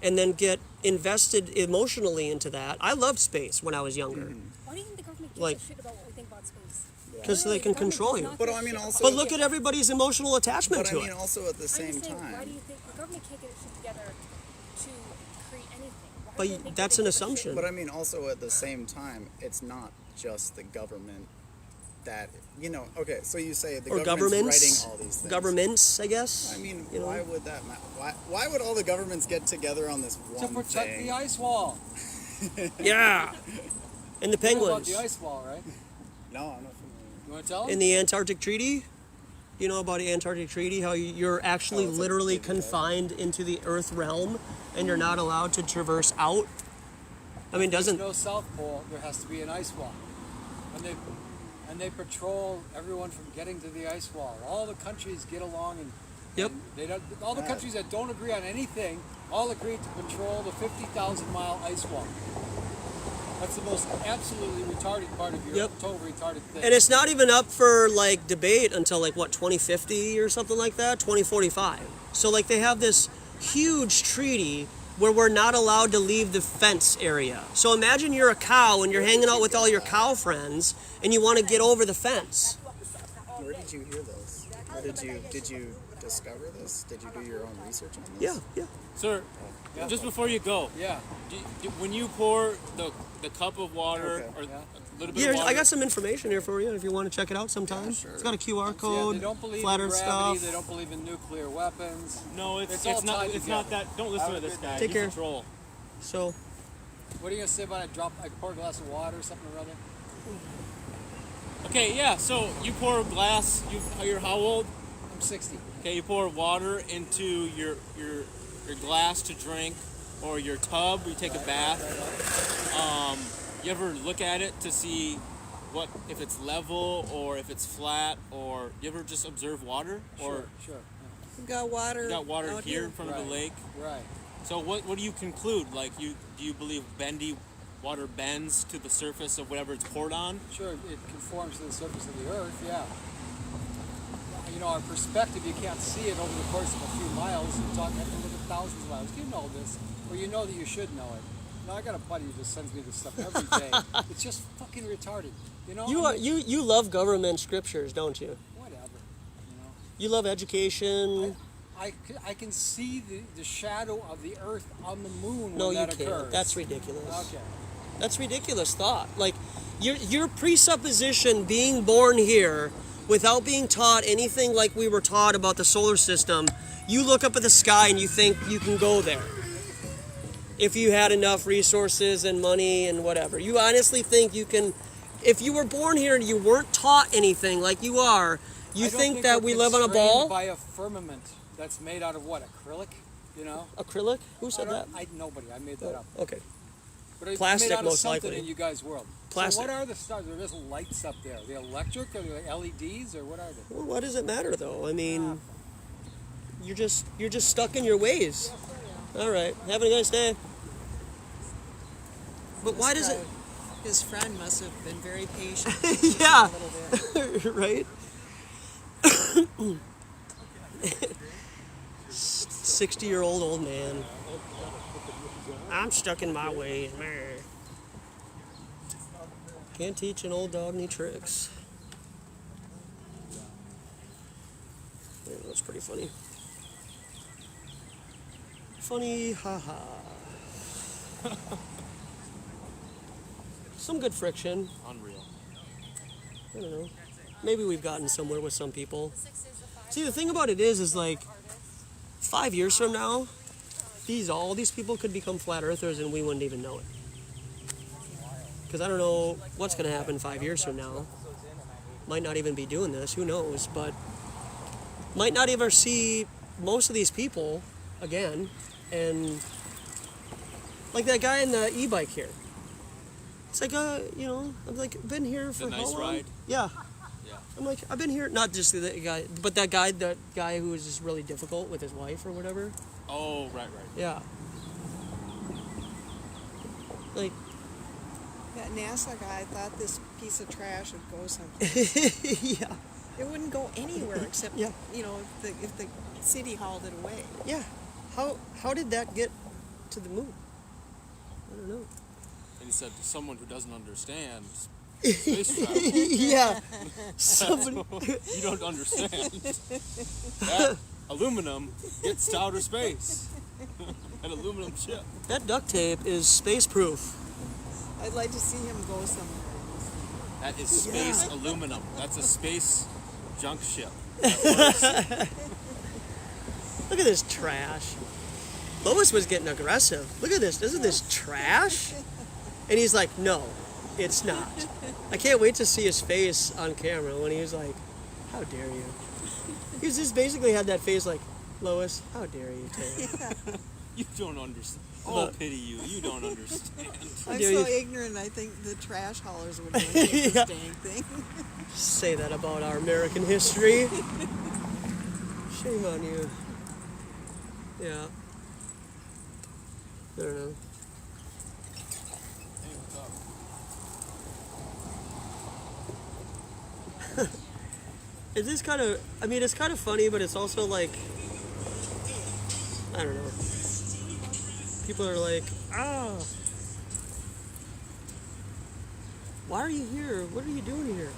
and then get invested emotionally into that. I loved space when I was younger. Why do you think the government gives Like, a shit about what we think about space? because they can control you. But I mean, also. But look at everybody's emotional attachment But to I mean, it. also at the I'm same just saying, time. why do you think the government can't get its shit together to create anything? Why But do they think that's they an give a shit? assumption. But I mean, also at the same time, it's not just the government that, you know, okay, so you say the Or government's governments. writing all these things. Governments, I guess. I mean, you know? why would that matter? Why would all the governments get together on this one To protect thing? the ice wall. Yeah. And the You know about penguins. the ice wall, right? No, I'm not familiar. You want to tell In them? the Antarctic Treaty, you know about the Antarctic Treaty, how you're actually it's like literally David, right? confined into the Earth realm and you're not allowed to traverse out? I mean, There's doesn't... no South Pole, there has to be an ice wall. And they patrol everyone from getting to the ice wall. All the countries get along and Yep. they don't, all the countries that don't agree on anything all agree to patrol the 50,000-mile ice wall. That's the most absolutely retarded part of your Yep. total retarded thing. And it's not even up for, like, debate until, like, what, 2050 or something like that? 2045. So, like, they have this huge treaty where we're not allowed to leave the fence area. So imagine you're a cow and you're hanging out with all your cow friends and you want to get over the fence. Where did you hear this? Or did you discover this? Did you do your own research on this? Yeah, yeah. Sir, just before you go, Yeah. when you pour the cup of water or a little bit Yeah, of water, I got some information here for you if you want to check it out sometime. It's got a QR Yeah, code, they don't believe flat in Earth gravity, stuff. they don't believe in nuclear weapons. no, it's all not. tied It's together. not that. Don't listen to this guy. Take He's care. a troll. So, What are you gonna say about I pour a glass of water or something or other? Okay, yeah. So you pour a glass. You're how old? I'm 60. Okay, you pour water into your glass to drink, or your tub. You take a bath. You ever look at it to see what if it's level or if it's flat, or you ever just observe water? Or Sure. We've got water. you got water out here in front of the lake. Right. So what do you conclude? Like do you believe water bends to the surface of whatever it's poured on? Sure, it conforms to the surface of the earth, yeah. You know, our perspective, you can't see it over the course of a few miles. You're talking, you have to look at thousands of miles. You know this, or you know that you should know it. Now, I got a buddy who just sends me this stuff every day. It's just fucking retarded. You know? you I are, mean, you love government scriptures, don't you? Whatever. You know? You love education. I can see the shadow of the earth on the moon No, when you that can't. occurs. That's ridiculous. Okay. That's ridiculous thought. Like, your presupposition being born here without being taught anything like we were taught about the solar system, you look up at the sky and you think you can go there. If you had enough resources and money and whatever. You honestly think you can, if you were born here and you weren't taught anything like you are, you I don't think that we're we live on a constrained ball? by a firmament that's made out of what? Acrylic? You know? Acrylic? Who said that? Nobody. I made that up. Okay. But it's Plastic, made out of most something likely. in you guys' world. Plastic. So what are the stars? Are just lights up there? Are they electric? Are they LEDs? Or what are they? Well, what does it matter though? I mean, you're just stuck in your ways. All right. Have a nice day. But why does it? His friend must have been very patient. Yeah. A little bit. Right. 60-year-old old man. I'm stuck in my way. Can't teach an old dog any tricks. Yeah, that's pretty funny. Funny, haha. Some good friction. Unreal. I don't know. Maybe we've gotten somewhere with some people. See, the thing about it is like, 5 years from now, all these people could become flat earthers and we wouldn't even know it. Because I don't know what's going to happen 5 years from now. Might not even be doing this, who knows, but might not ever see most of these people again. And like that guy in the e-bike here. It's like you know, I'm like been here for The how nice long? ride? Yeah. Yeah. I'm like I've been here, not just the guy, but that guy who was just really difficult with his wife or whatever. Oh, right. Yeah. Like. That NASA guy thought this piece of trash would go someplace. Yeah. It wouldn't go anywhere except, Yeah. you know, if the city hauled it away. Yeah. How did that get to the moon? I don't know. And he said, to someone who doesn't understand space travel. Yeah. Somebody. You don't understand. That aluminum gets to outer space. An aluminum ship. That duct tape is space proof. I'd like to see him go somewhere. That is space aluminum. That's a space junk ship. Look at this trash. Lois was getting aggressive. Look at this. Isn't this trash? And he's like, no, it's not. I can't wait to see his face on camera when he was like, how dare you? He was just basically had that face like, Lois, how dare you, Taylor? You don't understand. Oh, pity you. You don't understand. I'm so ignorant, I think the trash haulers would really take this dang thing. Say that about our American history. Shame on you. Yeah. I don't know. Hey, what's up? Is this kind of, I mean, it's kind of funny, but it's also like, I don't know. People are like, why are you here? What are you doing here?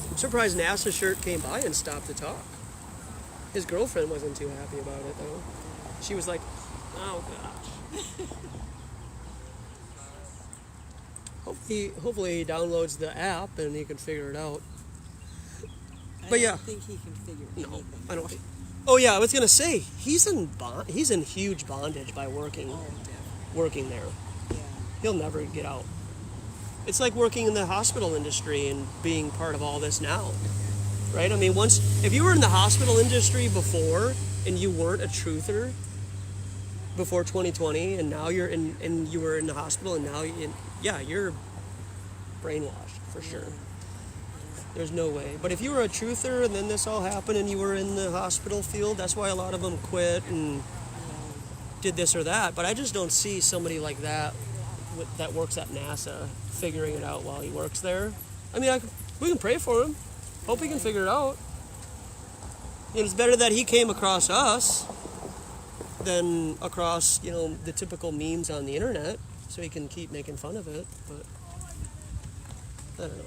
I'm surprised NASA shirt came by and stopped to talk. His girlfriend wasn't too happy about it though. She was like, oh gosh. Hopefully he downloads the app and he can figure it out. But I yeah. don't think he can figure anything. No, I don't think. Oh yeah, I was gonna say he's in huge bondage by working there. Yeah. He'll never get out. It's like working in the hospital industry and being part of all this now, right? I mean, if you were in the hospital industry before and you weren't a truther before 2020, and now you're in, and you were in the hospital, and now you're brainwashed for sure. There's no way. But if you were a truther and then this all happened and you were in the hospital field, that's why a lot of them quit and did this or that. But I just don't see somebody like that that works at NASA figuring it out while he works there. I mean, we can pray for him. Hope he can figure it out. And it's better that he came across us than across, the typical memes on the internet, so he can keep making fun of it. But I don't know.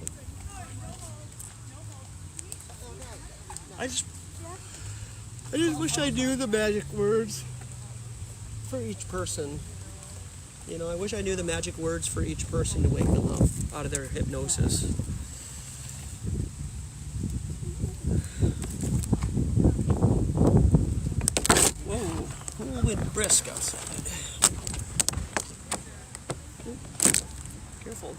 I just wish I knew the magic words for each person. I wish I knew the magic words for each person to wake them up out of their hypnosis. Whoa, it went brisk outside. Careful.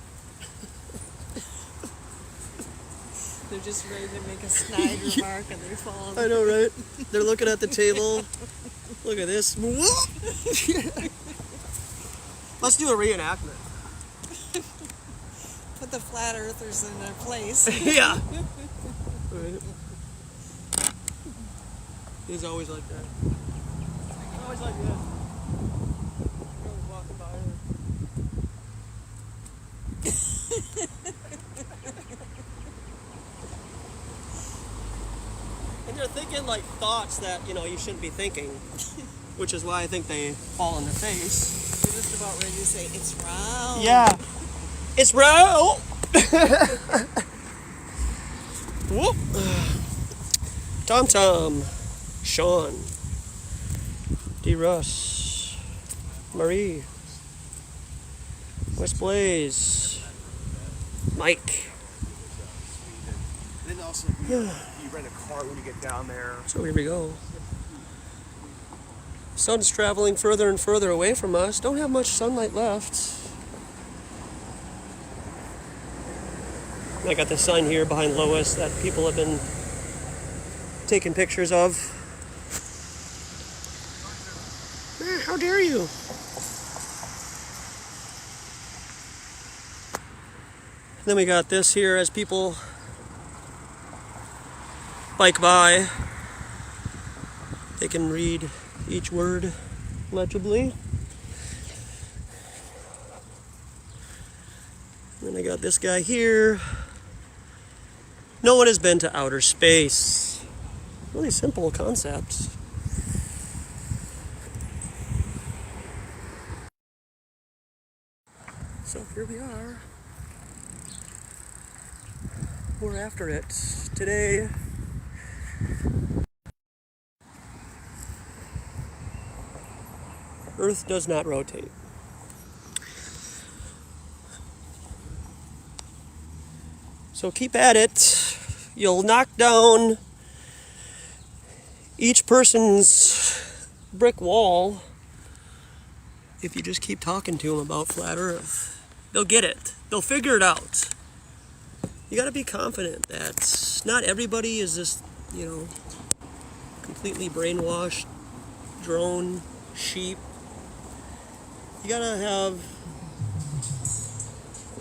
They're just ready to make a snide remark and they're falling. I know, right? They're looking at the table. Look at this. Let's do a reenactment. Put the flat earthers in their place. Yeah. He's always like that. Always like that. Always walking by her. And they're thinking like thoughts that, you shouldn't be thinking. Which is why I think they fall on their face. They're just about ready to say, it's round. Yeah. It's round! Whoop. Tom, Sean, D. Russ, Marie, West Blaze, Mike. And then also, you rent a car when you get down there. So here we go. Sun's traveling further and further away from us. Don't have much sunlight left. I got this sign here behind Lois that people have been taking pictures of. Man, how dare you? Then we got this here as people bike by. They can read each word legibly. Then I got this guy here. No one has been to outer space. Really simple concept. So here we are. We're after it today. Earth does not rotate. So keep at it. You'll knock down each person's brick wall if you just keep talking to them about flat Earth. They'll get it. They'll figure it out. You gotta be confident that not everybody is just, completely brainwashed, drone, sheep. You gotta have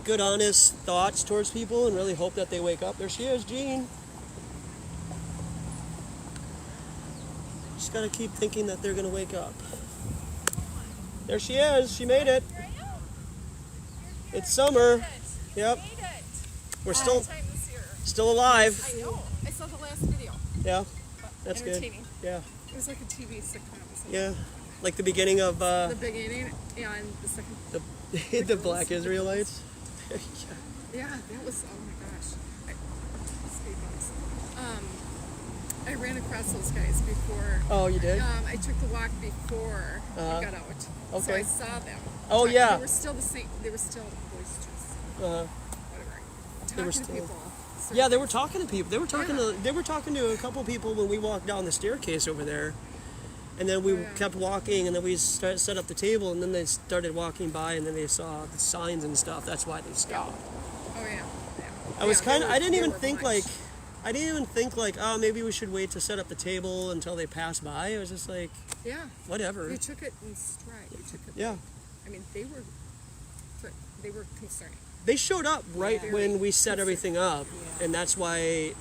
good, honest thoughts towards people and really hope that they wake up. There she is, Jean. Just gotta keep thinking that they're gonna wake up. There she is. She made it. It's summer. Yep. We're still alive. I know. I saw the last video. Yeah. That's good. Yeah. It was like a TV sitcom. Yeah. Like the beginning of the beginning and the second. The Black Israelites. Yeah, that was, oh my gosh. I ran across those guys before. Oh, you did? I took the walk before I got out. Okay. So I saw them. Oh, yeah. They were still the same. They were still boisterous. Whatever. They were Talking to still. people. Yeah, they were talking to people. They were talking to a couple people when we walked down the staircase over there. And then we kept walking, and then we set up the table, and then they started walking by, and then they saw the signs and stuff. That's why they stopped. Oh yeah. I was I didn't even think like, oh, maybe we should wait to set up the table until they pass by. I was just like, whatever. You took it in stride. You took it. Yeah. I mean, they were concerning. They showed up right when we set everything up, and that's why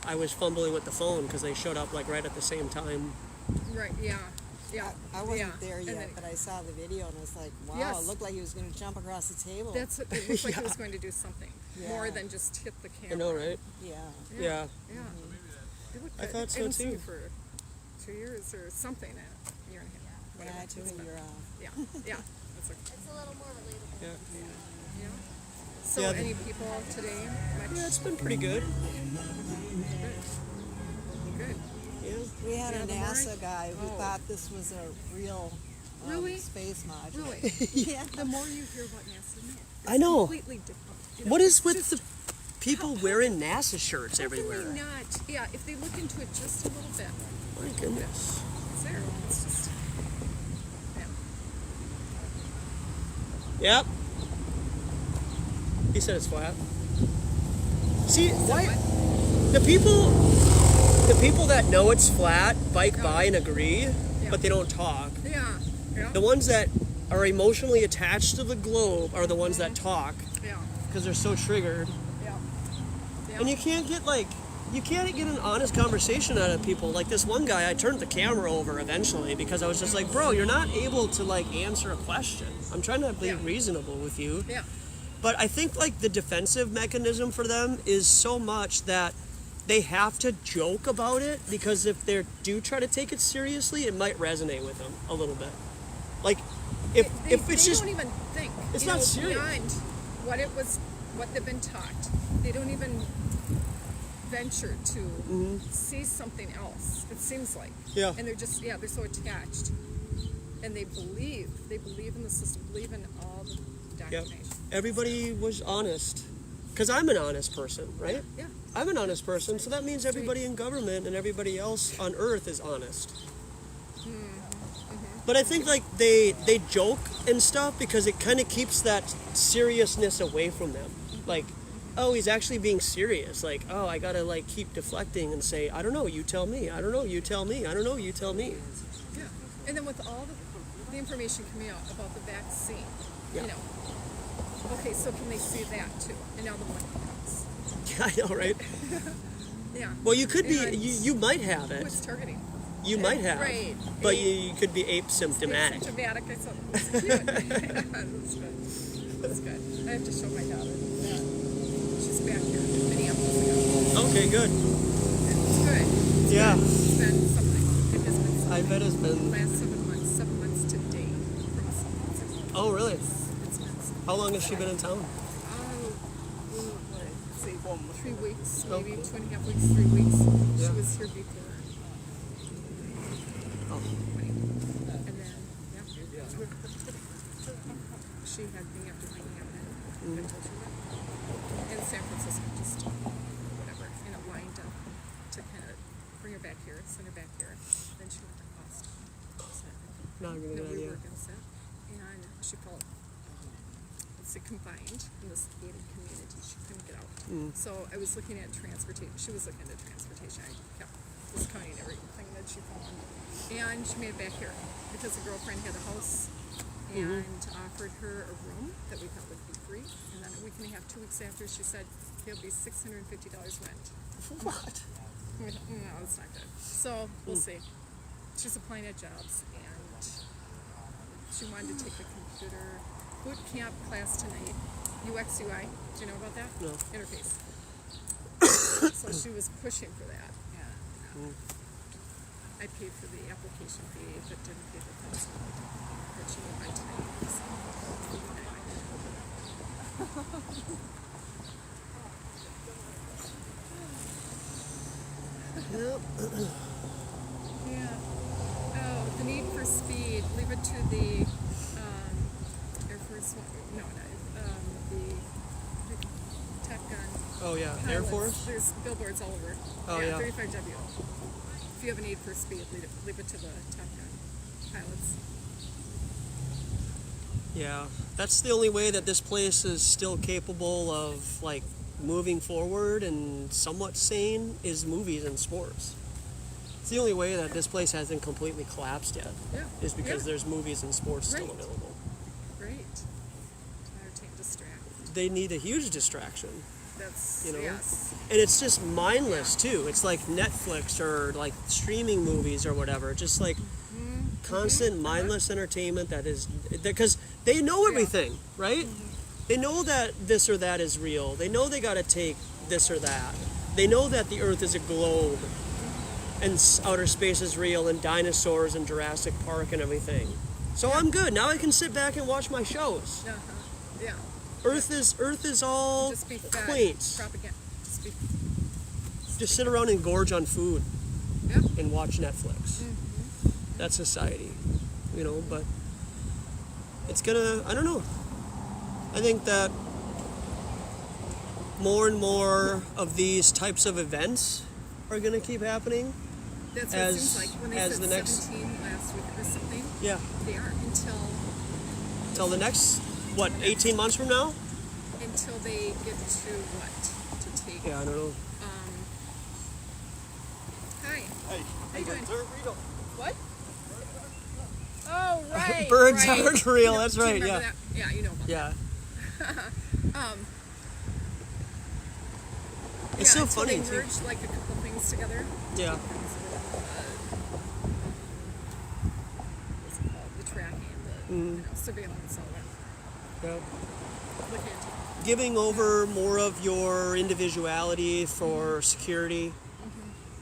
I was fumbling with the phone, because they showed up like right at the same time. Right, yeah. I wasn't there yet, but I saw the video and I was like, wow, it looked like he was going to jump across the table. It looked like he was going to do something more than just hit the camera. I know, right? Yeah. I thought so I haven't seen too. you for 2 years or something, a year and a half. Whatever. I took a year off. Yeah. That's okay. It's a little more relatable. Yeah. So any people today? Yeah, it's been pretty good. Good. We had a NASA guy who thought this was a real space module. Really? Yeah. The more you hear about NASA, it's I know. completely different. What is with the people wearing NASA shirts everywhere? How can they not? Yeah, if they look into it just a little bit. My goodness. It's there. It's just. Yep. He said it's flat. See, why? The people that know it's flat bike by and agree, but they don't talk. Yeah. The ones that are emotionally attached to the globe are the ones that talk. Yeah. Because they're so triggered. Yeah. And you can't get an honest conversation out of people. Like this one guy, I turned the camera over eventually because I was just like, bro, you're not able to answer a question. I'm trying to be reasonable with you. Yeah. But I think the defensive mechanism for them is so much that they have to joke about it, because if they do try to take it seriously, it might resonate with them a little bit. If it's they just, don't even think. it's not serious. Beyond what they've been taught, they don't even venture to see something else. It seems like. Yeah. And they're just they're so attached, and they believe in the system, believe in all the documentation. Everybody was honest. Because I'm an honest person, right? Yeah. I'm an honest person, so that means everybody in government and everybody else on Earth is honest. But I think they joke and stuff because it kind of keeps that seriousness away from them. oh, he's actually being serious. Like, oh, I gotta like keep deflecting and say, I don't know, you tell me. I don't know, you tell me. I don't know, you tell me. Yeah. And then with all the information coming out about the vaccine, Yeah. you know, okay, so can they see that too? And now the money comes. Yeah, I know, right? Yeah. Well, you could be, And you might have who it. it's targeting? You might have. Right. But you could be asymptomatic. Symptomatic. I thought that's cute. That's good. That's good. I have to show my daughter that. She's back here in Minneapolis again. Okay, good. It's good. It's Yeah. good. It's been something. It has been something. I bet it's been. Last 7 months to date. Oh, really? It's been something. How long has she been in town? Let's see, 3 weeks, Oh, maybe cool. 2.5 weeks, 3 weeks. Yeah. She was here before. Oh. And then, yeah. She had me after my I told you that. In San Francisco, just whatever, lined up to kind of bring her back here, send her back here. Then she went to Austin. Not a good we idea. were against that. And she felt, confined in this gated community. She couldn't get out. So I was looking at transportation. She was looking at transportation. I kept discounting everything that she found. And she made it back here because a girlfriend had a house and offered her a room that we thought would be free. And then a week and a half, 2 weeks after, she said it'll be $650 rent. What? No, it's not good. So we'll see. She's applying at jobs, and she wanted to take the computer boot camp class tonight. UX UI. Do you know about that? No. Interface. So she was pushing for that. And I paid for the application fee, but didn't pay the cost. But she went by tonight. Yeah. Oh, the need for speed. Leave it to the Air Force One. No, the Top Gun. Oh, yeah. Pilots. Air Force? There's billboards all over. Oh, yeah. 35W. If you have a need for speed, leave it to the Top Gun pilots. Yeah. That's the only way that this place is still capable of, like, moving forward and somewhat sane is movies and sports. It's the only way that this place hasn't completely collapsed yet. Yeah. Is because there's movies and sports still Right. available. Right. Entertain, distract. They need a huge distraction. That's, Yes. And it's just mindless too. It's like Netflix or like streaming movies or whatever. Just like constant mindless entertainment that is, because they know everything, right? They know that this or that is real. They know they got to take this or that. They know that the Earth is a globe and outer space is real and dinosaurs and Jurassic Park and everything. So I'm good. Now I can sit back and watch my shows. Yeah. Earth is all Just be fed. quaint. Propaganda. Just sit around and gorge on food Yeah. and watch Netflix. That's society, but it's gonna, I don't know. I think that more and more of these types of events are gonna keep happening. That's what it seems like. When they as said the next, 17 last week or something, yeah, they are till the next, 18 months from now? until they get to what? To take. Yeah, I don't know. Hi. Hey. How you doing? What? Oh, right. Birds right. aren't real, You know, that's do you right, remember yeah. that? Yeah, you know about Yeah. that. It's so until funny, they too. merged like a couple things together. Yeah. What's it called? The tracking, the surveillance, all that. Yeah. Look into. Giving over more of your individuality for security.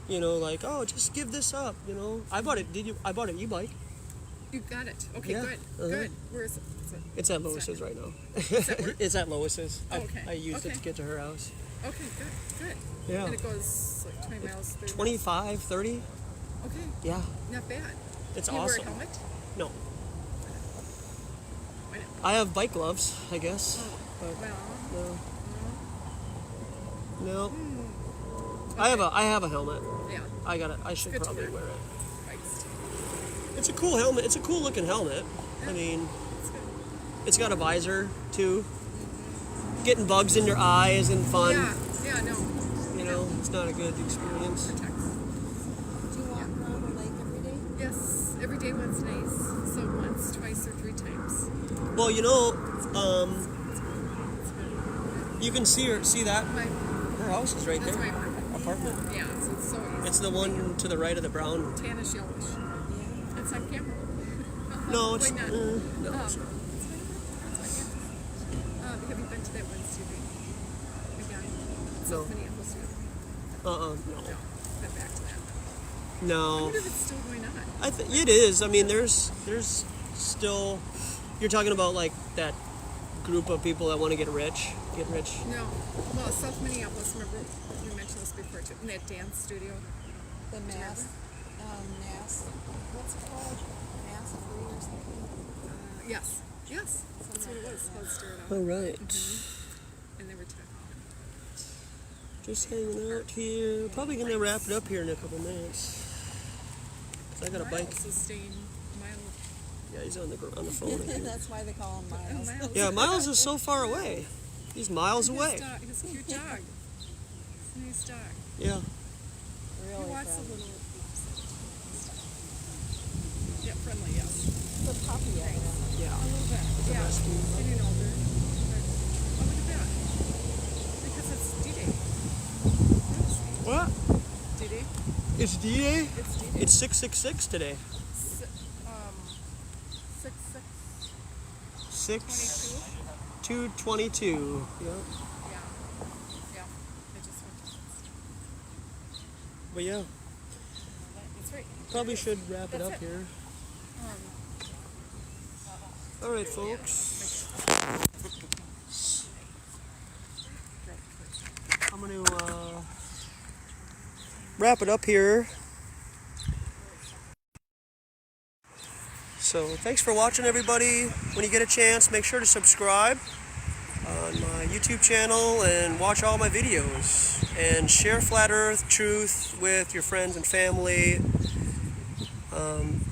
Like, oh, just give this up, I bought it. I bought an e-bike. You got it. Okay, Yeah. good. Good. Where is it? It's at Lois's right now. Is that where? It's at Lois's. Oh, okay. I used it Okay. to get to her house. Okay, good. Yeah. And it goes like 20 miles, 30 miles. 25, 30. Okay. Yeah. Not bad. It's Do you awesome. wear a helmet? No. Why not? I have bike gloves, I guess. But Well. no. I have a helmet. Yeah. I should Good to probably wear. wear it. Bikes. It's a cool helmet. It's a cool looking helmet. I mean, it's got a visor too. getting bugs in your eye isn't fun. Yeah, no. You know, it's not a good experience. Do you walk around the lake every day? Yes, every day one's nice. So once, twice, or 3 times. Well, you know, you can see that. Her house is right That's there. my Apartment. Yeah, so it's so easy. It's the one to the right of the brown. Tannish yellowish. Yeah. It's on camera. No, it's Why not? no. Have you been to that Wednesday thing? Again? No. Minneapolis. No. Been back to that. No. I wonder if it's still going on. It is. I mean, there's still. You're talking about like that group of people that want to get rich. No. Well, South Minneapolis. Remember you mentioned this before too. In that dance studio. The NAS. What's it called? NAS 3 or something? Yes. That's what it was. Let's start off. All right. And they were talking. Just hanging out here. Probably gonna wrap it up here in a couple minutes. 'Cause I got a bike. Sustain Miles. Yeah, he's on the phone. I think. That's why they call him Miles. Yeah, Miles is so far away. He's miles away. His cute dog. His nice dog. Yeah. Really He wants friendly. a little. Yeah, friendly, yes. The puppy, I know. Yeah. A little bit. Yeah. Getting older. Oh, look at that. Because it's D-Day. What? D-Day. It's D-Day? It's D-Day. It's 666 today. 6 222. Yeah. Yeah. I just went to But yeah, That's right. probably should wrap it That's up it. here. All right, folks. I'm going to wrap it up here. So thanks for watching, everybody. When you get a chance, make sure to subscribe on my YouTube channel and watch all my videos. And share Flat Earth truth with your friends and family.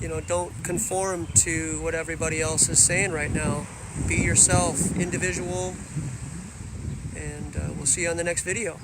You know, don't conform to what everybody else is saying right now. Be yourself, individual, and we'll see you on the next video.